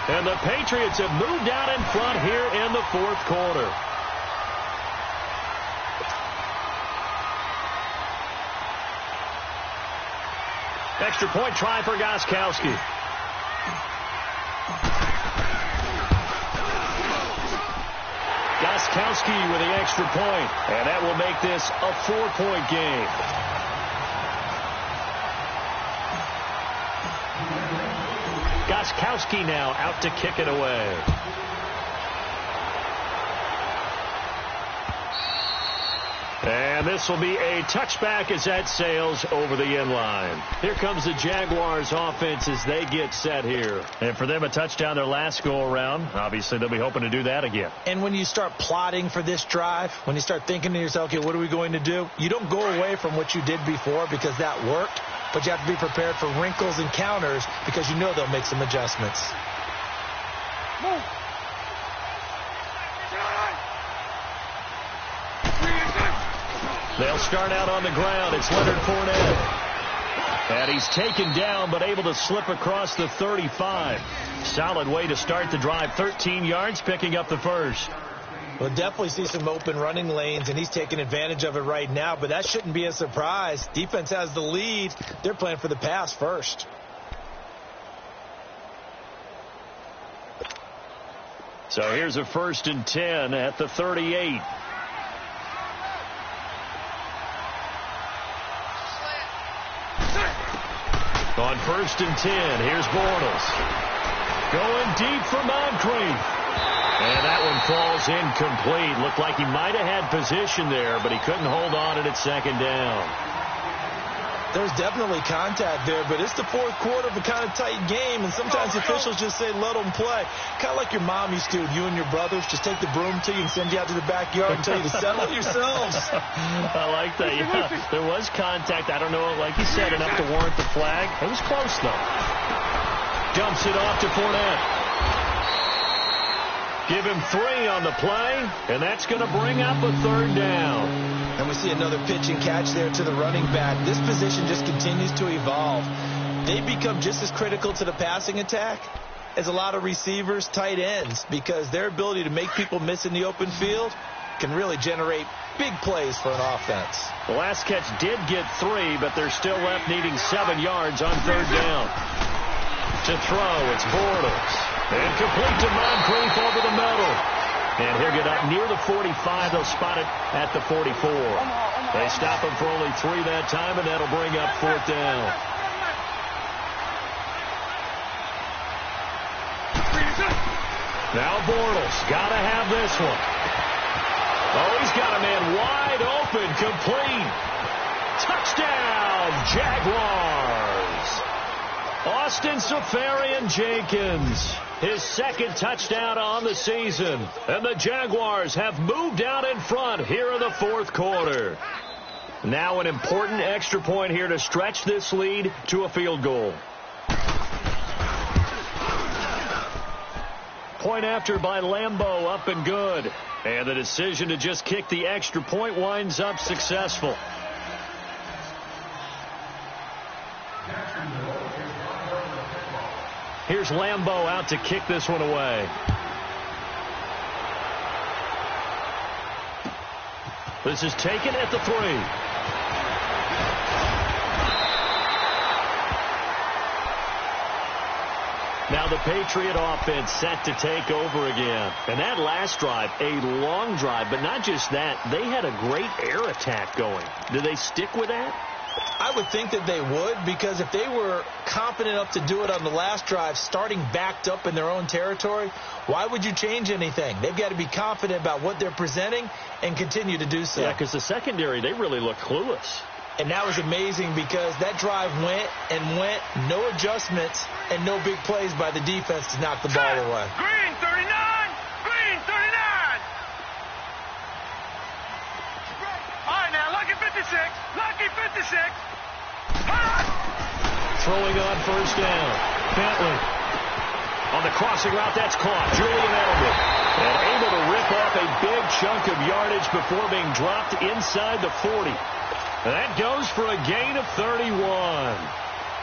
And the Patriots have moved out in front here in the 4th quarter. Extra point try for Gostkowski. Gostkowski with the extra point, and that will make this a 4-point game. Gostkowski now out to kick it away. And this will be a touchback as that sails over the end line. Here comes the Jaguars offense as they get set here. And for them, a touchdown their last go-around. Obviously, they'll be hoping to do that again. And when you start plotting for this drive, when you start thinking to yourself, okay, what are we going to do? You don't go away from what you did before because that worked, but you have to be prepared for wrinkles and counters because you know they'll make some adjustments. Move. They'll start out on the ground. It's Leonard Fournette. And he's taken down but able to slip across the 35. Solid way to start the drive. 13 yards, picking up the first. We'll definitely see some open running lanes, and he's taking advantage of it right now, but that shouldn't be a surprise. Defense has the lead. They're playing for the pass first. So here's a 1st and 10 at the 38. On 1st and 10, here's Bortles. Going deep for Moncrief. And that one falls incomplete. Looked like he might have had position there, but he couldn't hold on at second down. There's definitely contact there, but it's the fourth quarter of a kind of tight game, and sometimes officials just say, let them play. Kind of like your mom used to with you and your brothers. Just take the broom to you and send you out to the backyard and tell you to settle it yourselves. I like that, yeah. There was contact. I don't know, like you said, enough to warrant the flag. It was close, though. Dumps it off to Fournette. Give him 3 on the play, and that's going to bring up a 3rd down. And we see another pitch and catch there to the running back. This position just continues to evolve. They become just as critical to the passing attack as a lot of receivers, tight ends, because their ability to make people miss in the open field can really generate big plays for an offense. The last catch did get 3, but they're still left needing 7 yards on 3rd down. To throw, it's Bortles. And complete to Moncrief over the middle. And he'll get up near the 45. They'll spot it at the 44. They stop him for only 3 that time, and that'll bring up 4th down. Now Bortles got to have this one. Oh, he's got a man wide open, complete. Touchdown, Jaguars. Austin Seferian-Jenkins, his 2nd touchdown on the season. And the Jaguars have moved out in front here in the 4th quarter. Now an important extra point here to stretch this lead to a field goal. Point after by Lambeau, up and good. And the decision to just kick the extra point winds up successful. Here's Lambeau out to kick this one away. This is taken at the 3. Now the Patriot offense set to take over again. And that last drive, a long drive, but not just that. They had a great air attack going. Do they stick with that? I would think that they would, because if they were confident enough to do it on the last drive, starting backed up in their own territory, why would you change anything? They've got to be confident about what they're presenting and continue to do so. Yeah, because the secondary, they really look clueless. And that was amazing because that drive went and went, no adjustments and no big plays by the defense to knock the ball away. Green 39! Green 39! All right, now, Lucky 56! Lucky 56! Throwing on 1st down. Bentley. On the crossing route, that's caught. Julian Edelman. And able to rip off a big chunk of yardage before being dropped inside the 40. And that goes for a gain of 31.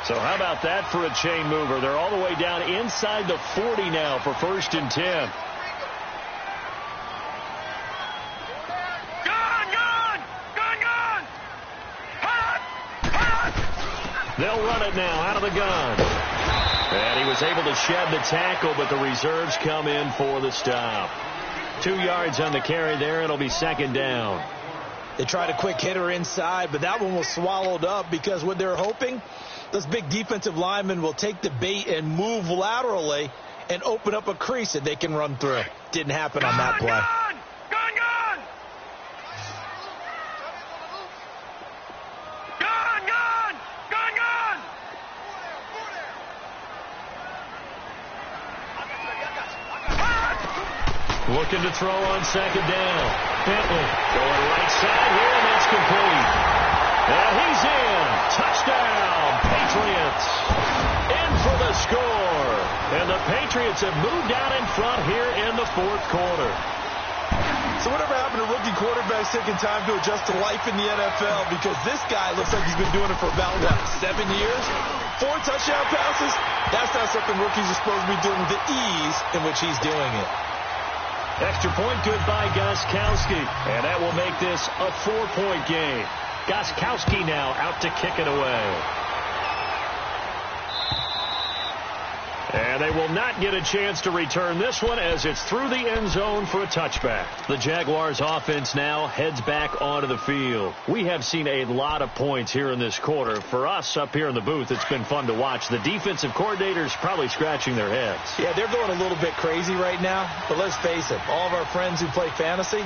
So how about that for a chain mover? They're all the way down inside the 40 now for 1st and 10. They'll run it now out of the gun. And he was able to shed the tackle, but the reserves come in for the stop. 2 yards on the carry there. It'll be 2nd down. They tried a quick hitter inside, but that one was swallowed up because what they're hoping, those big defensive linemen will take the bait and move laterally and open up a crease that they can run through. Didn't happen on that play. Looking to throw on second down. Bentley going right side here, and that's complete. And he's in. Touchdown, Patriots. In for the score. And the Patriots have moved out in front here in the fourth quarter. So whatever happened to rookie quarterbacks taking time to adjust to life in the NFL? Because this guy looks like he's been doing it for about, 7 years? 4 touchdown passes? That's not something rookies are supposed to be doing with the ease in which he's doing it. Extra point good by Gostkowski. And that will make this a 4-point game. Gostkowski now out to kick it away. And they will not get a chance to return this one as it's through the end zone for a touchback. The Jaguars offense now heads back onto the field. We have seen a lot of points here in this quarter. For us up here in the booth, it's been fun to watch. The defensive coordinators probably scratching their heads. Yeah, they're going a little bit crazy right now. But let's face it, all of our friends who play fantasy,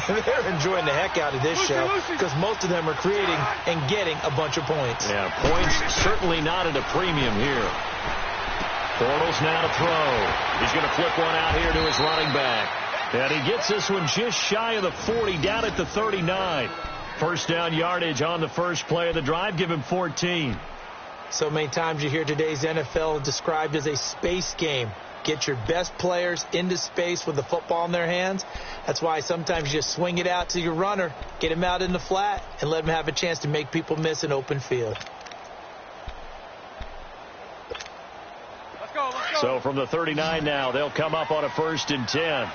they're enjoying the heck out of this show because most of them are creating and getting a bunch of points. Yeah, points certainly not at a premium here. Bortles now to throw. He's going to flip one out here to his running back. And he gets this one just shy of the 40, down at the 39. First down yardage on the first play of the drive. Give him 14. So many times you hear today's NFL described as a space game. Get your best players into space with the football in their hands. That's why sometimes you just swing it out to your runner, get him out in the flat, and let him have a chance to make people miss an open field. So from the 39 now, they'll come up on a 1st and 10.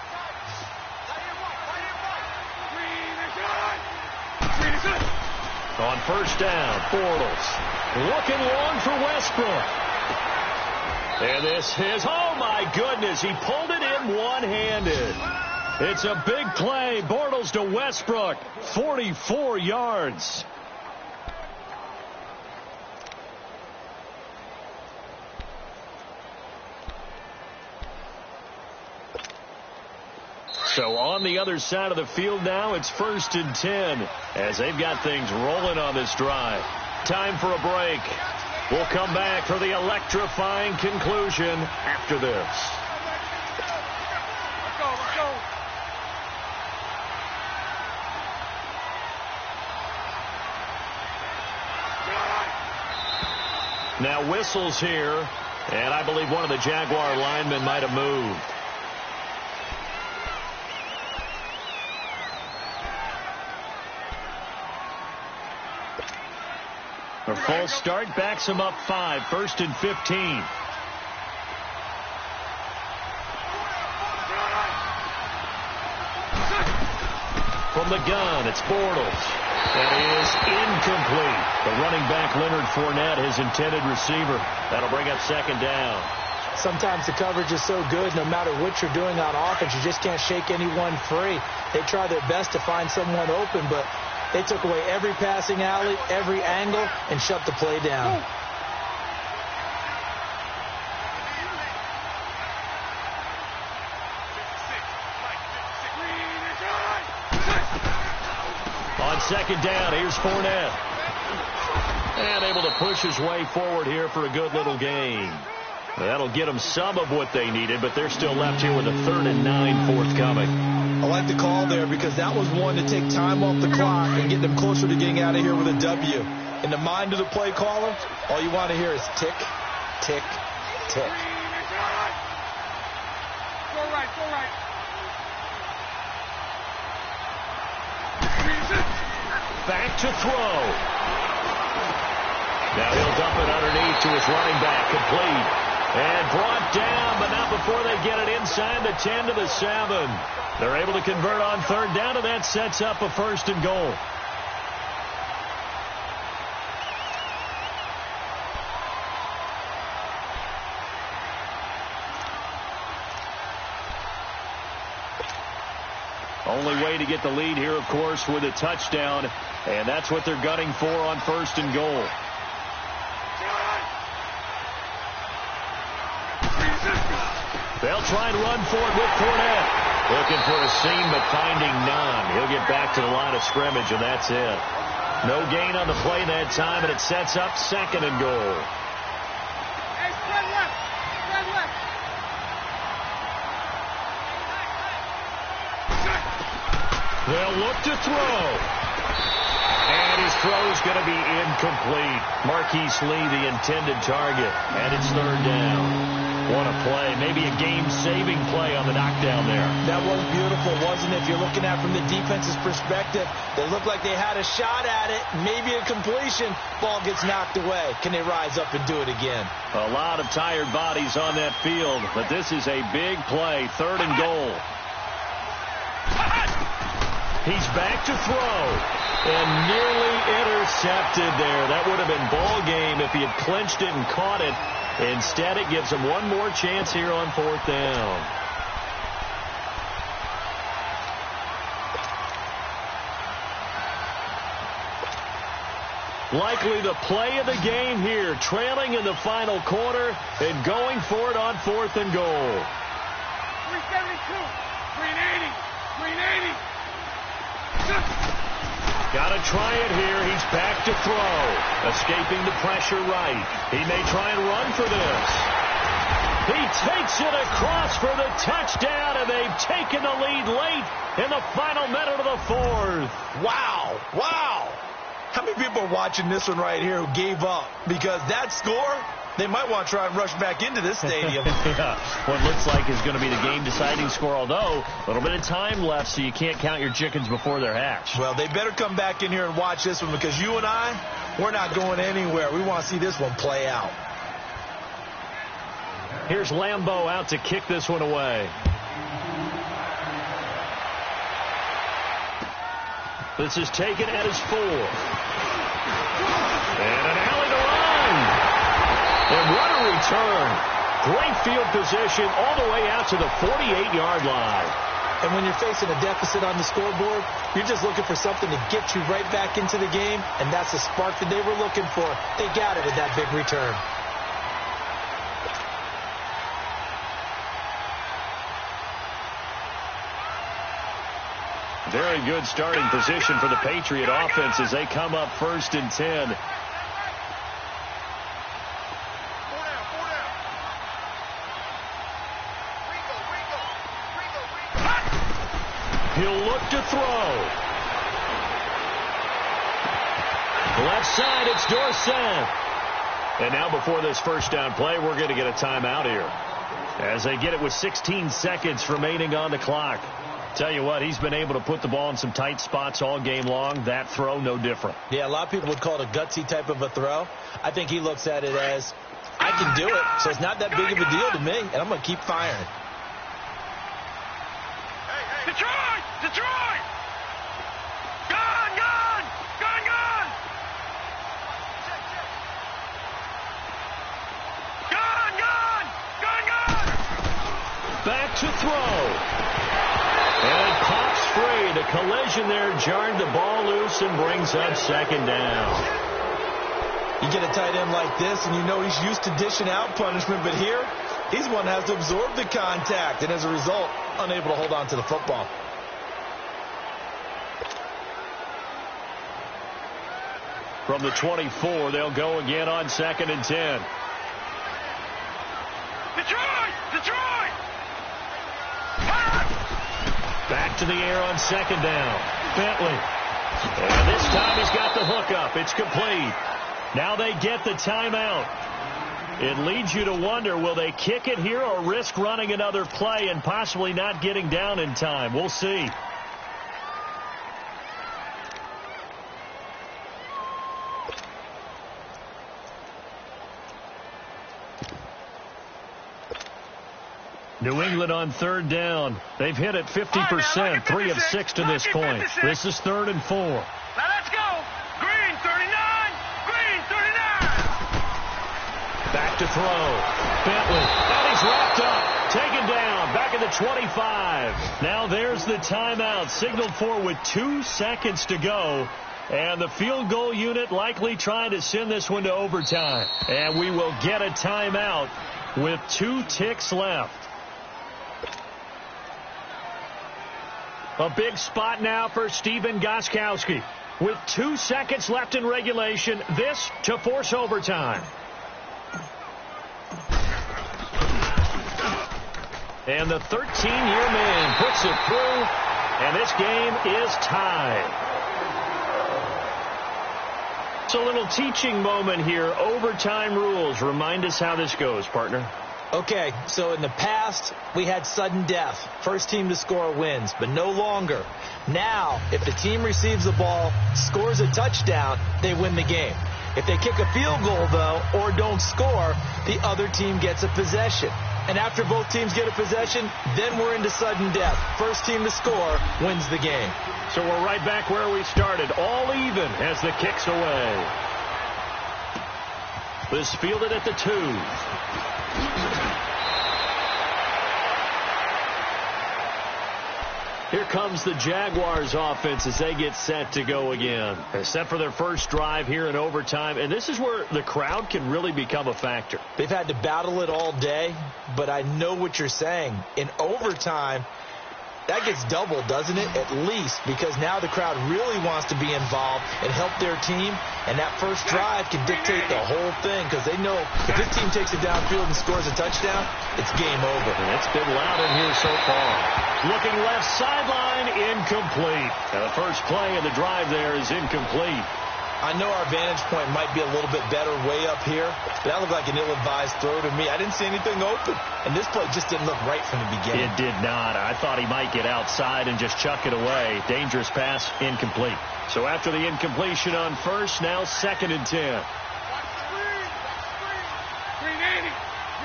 On first down, Bortles looking long for Westbrook. And this is, oh my goodness, he pulled it in one-handed. It's a big play. Bortles to Westbrook, 44 yards. So on the other side of the field now, it's 1st and 10 as they've got things rolling on this drive. Time for a break. We'll come back for the electrifying conclusion after this. Now whistles here, and I believe one of the Jaguar linemen might have moved. A false start backs him up 5, 1st and 15. From the gun, it's Bortles. That is incomplete. The running back, Leonard Fournette, his intended receiver. That'll bring up 2nd down. Sometimes the coverage is so good, no matter what you're doing on offense, you just can't shake anyone free. They try their best to find someone open, but they took away every passing alley, every angle, and shut the play down. On 2nd down, here's Fournette. And able to push his way forward here for a good little gain. That'll get them some of what they needed, but they're still left here with a 3rd and 9 forthcoming. I like the call there because that was one to take time off the clock and get them closer to getting out of here with a W. In the mind of the play caller, all you want to hear is tick, tick, tick. Go right, go right. Back to throw. Now he'll dump it underneath to his running back, complete. And brought down, but not before they get it inside the 10 to the 7. They're able to convert on 3rd down, and that sets up a 1st and goal. Only way to get the lead here, of course, with a touchdown, and that's what they're gunning for on 1st and goal. They'll try and run for it with Fournette. Looking for a seam, but finding none. He'll get back to the line of scrimmage, and that's it. No gain on the play that time, and it sets up 2nd and goal. Hey, spread left. Spread left. They'll look to throw. And his throw is going to be incomplete. Marquise Lee, the intended target. And it's third down. What a play. Maybe a game-saving play on the knockdown there. That was beautiful, wasn't it? If you're looking at it from the defense's perspective, they looked like they had a shot at it. Maybe a completion. Ball gets knocked away. Can they rise up and do it again? A lot of tired bodies on that field, but this is a big play. Third and goal. He's back to throw. And nearly intercepted there. That would have been ball game if he had clinched it and caught it. Instead, it gives him one more chance here on fourth down. Likely the play of the game here, trailing in the final quarter and going for it on fourth and goal. 372, 380, 380. Got to try it here. He's back to throw. Escaping the pressure right. He may try and run for this. He takes it across for the touchdown, and they've taken the lead late in the final minute of the fourth. Wow. Wow. How many people are watching this one right here who gave up? Because that score, they might want to try and rush back into this stadium. Yeah, what looks like is going to be the game-deciding score, although a little bit of time left, so you can't count your chickens before they're hatched. Well, they better come back in here and watch this one, because you and I, we're not going anywhere. We want to see this one play out. Here's Lambeau out to kick this one away. This is taken at his 4. And an alley to run. And what a return. Great field position all the way out to the 48-yard line. And when you're facing a deficit on the scoreboard, you're just looking for something to get you right back into the game, and that's the spark that they were looking for. They got it with that big return. Very good starting position for the Patriot offense as they come up 1st and 10. He'll look to throw. Left side, it's Dorsett. And now before this first down play, we're going to get a timeout here, as they get it with 16 seconds remaining on the clock. Tell you what, he's been able to put the ball in some tight spots all game long. That throw, no different. Yeah, a lot of people would call it a gutsy type of a throw. I think he looks at it as, I can do it, so it's not that big of a deal to me, and I'm going to keep firing. Detroit! Detroit! Gone! Gone! Gone! Gone! Gone! Gone! Gone! Gone! Back to throw. And it pops free. The collision there jarred the ball loose and brings up second down. You get a tight end like this, and you know he's used to dishing out punishment, but here, he's one that has to absorb the contact, and as a result, unable to hold on to the football. From the 24, they'll go again on 2nd and 10. Detroit! Detroit! Back to the air on 2nd down. Bentley. And this time he's got the hookup. It's complete. Now they get the timeout. It leads you to wonder, will they kick it here or risk running another play and possibly not getting down in time? We'll see. New England on 3rd down. They've hit it 50%, 3 of 6 to this point. This is 3rd and 4. Now let's go. Green 39. Green 39. Back to throw. Bentley. And he's wrapped up. Taken down. Back at the 25. Now there's the timeout. Signaled for with 2 seconds to go. And the field goal unit likely trying to send this one to overtime. And we will get a timeout with 2 ticks left. A big spot now for Stephen Gostkowski. With 2 seconds left in regulation, this to force overtime. And the 13-year man puts it through And this game is tied. It's a little teaching moment here. Overtime rules. Remind us how this goes, partner. Okay, so in the past, we had sudden death. First team to score wins, but no longer. Now, if the team receives the ball, scores a touchdown, they win the game. If they kick a field goal, though, or don't score, the other team gets a possession. And after both teams get a possession, then we're into sudden death. First team to score wins the game. So we're right back where we started, all even as the kick's away. This fielded at the 2. Here comes the Jaguars offense as they get set to go again. Set for their first drive here in overtime. And this is where the crowd can really become a factor. They've had to battle it all day, but I know what you're saying. In overtime, that gets doubled, doesn't it? At least, because now the crowd really wants to be involved and help their team. And that first drive can dictate the whole thing because they know if this team takes it downfield and scores a touchdown, it's game over. And it's been loud in here so far. Looking left sideline, incomplete. And the first play of the drive there is incomplete. I know our vantage point might be a little bit better way up here, but that looked like an ill-advised throw to me. I didn't see anything open, and this play just didn't look right from the beginning. It did not. I thought he might get outside and just chuck it away. Dangerous pass, incomplete. So after the incompletion on first, now 2nd and 10. 380.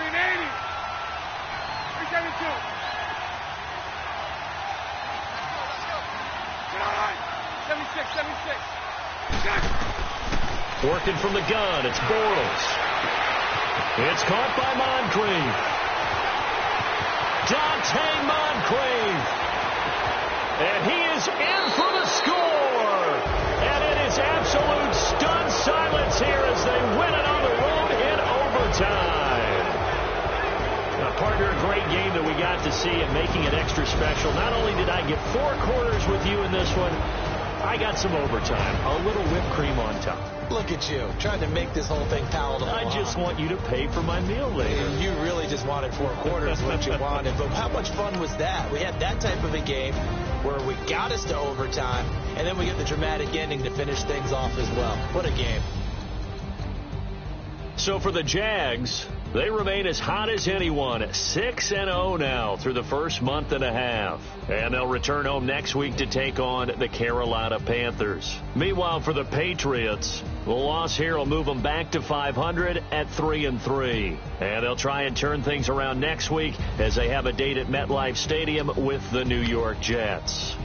380. 372. All right. 76. Working from the gun, it's Bortles. It's caught by Moncrief. Dante Moncrief. And he is in for the score. And it is absolute stunned silence here as they win it on the road in overtime. Now, partner, a great game that we got to see and making it extra special. Not only did I get 4 quarters with you in this one, I got some overtime, a little whipped cream on top. Look at you, trying to make this whole thing palatable. I just want you to pay for my meal later. You really just wanted 4 quarters, what you wanted. But how much fun was that? We had that type of a game where we got us to overtime, and then we get the dramatic ending to finish things off as well. What a game. So for the Jags, they remain as hot as anyone, 6-0 now through the first month and a half. And they'll return home next week to take on the Carolina Panthers. Meanwhile, for the Patriots, the loss here will move them back to 500 at 3-3. And they'll try and turn things around next week as they have a date at MetLife Stadium with the New York Jets.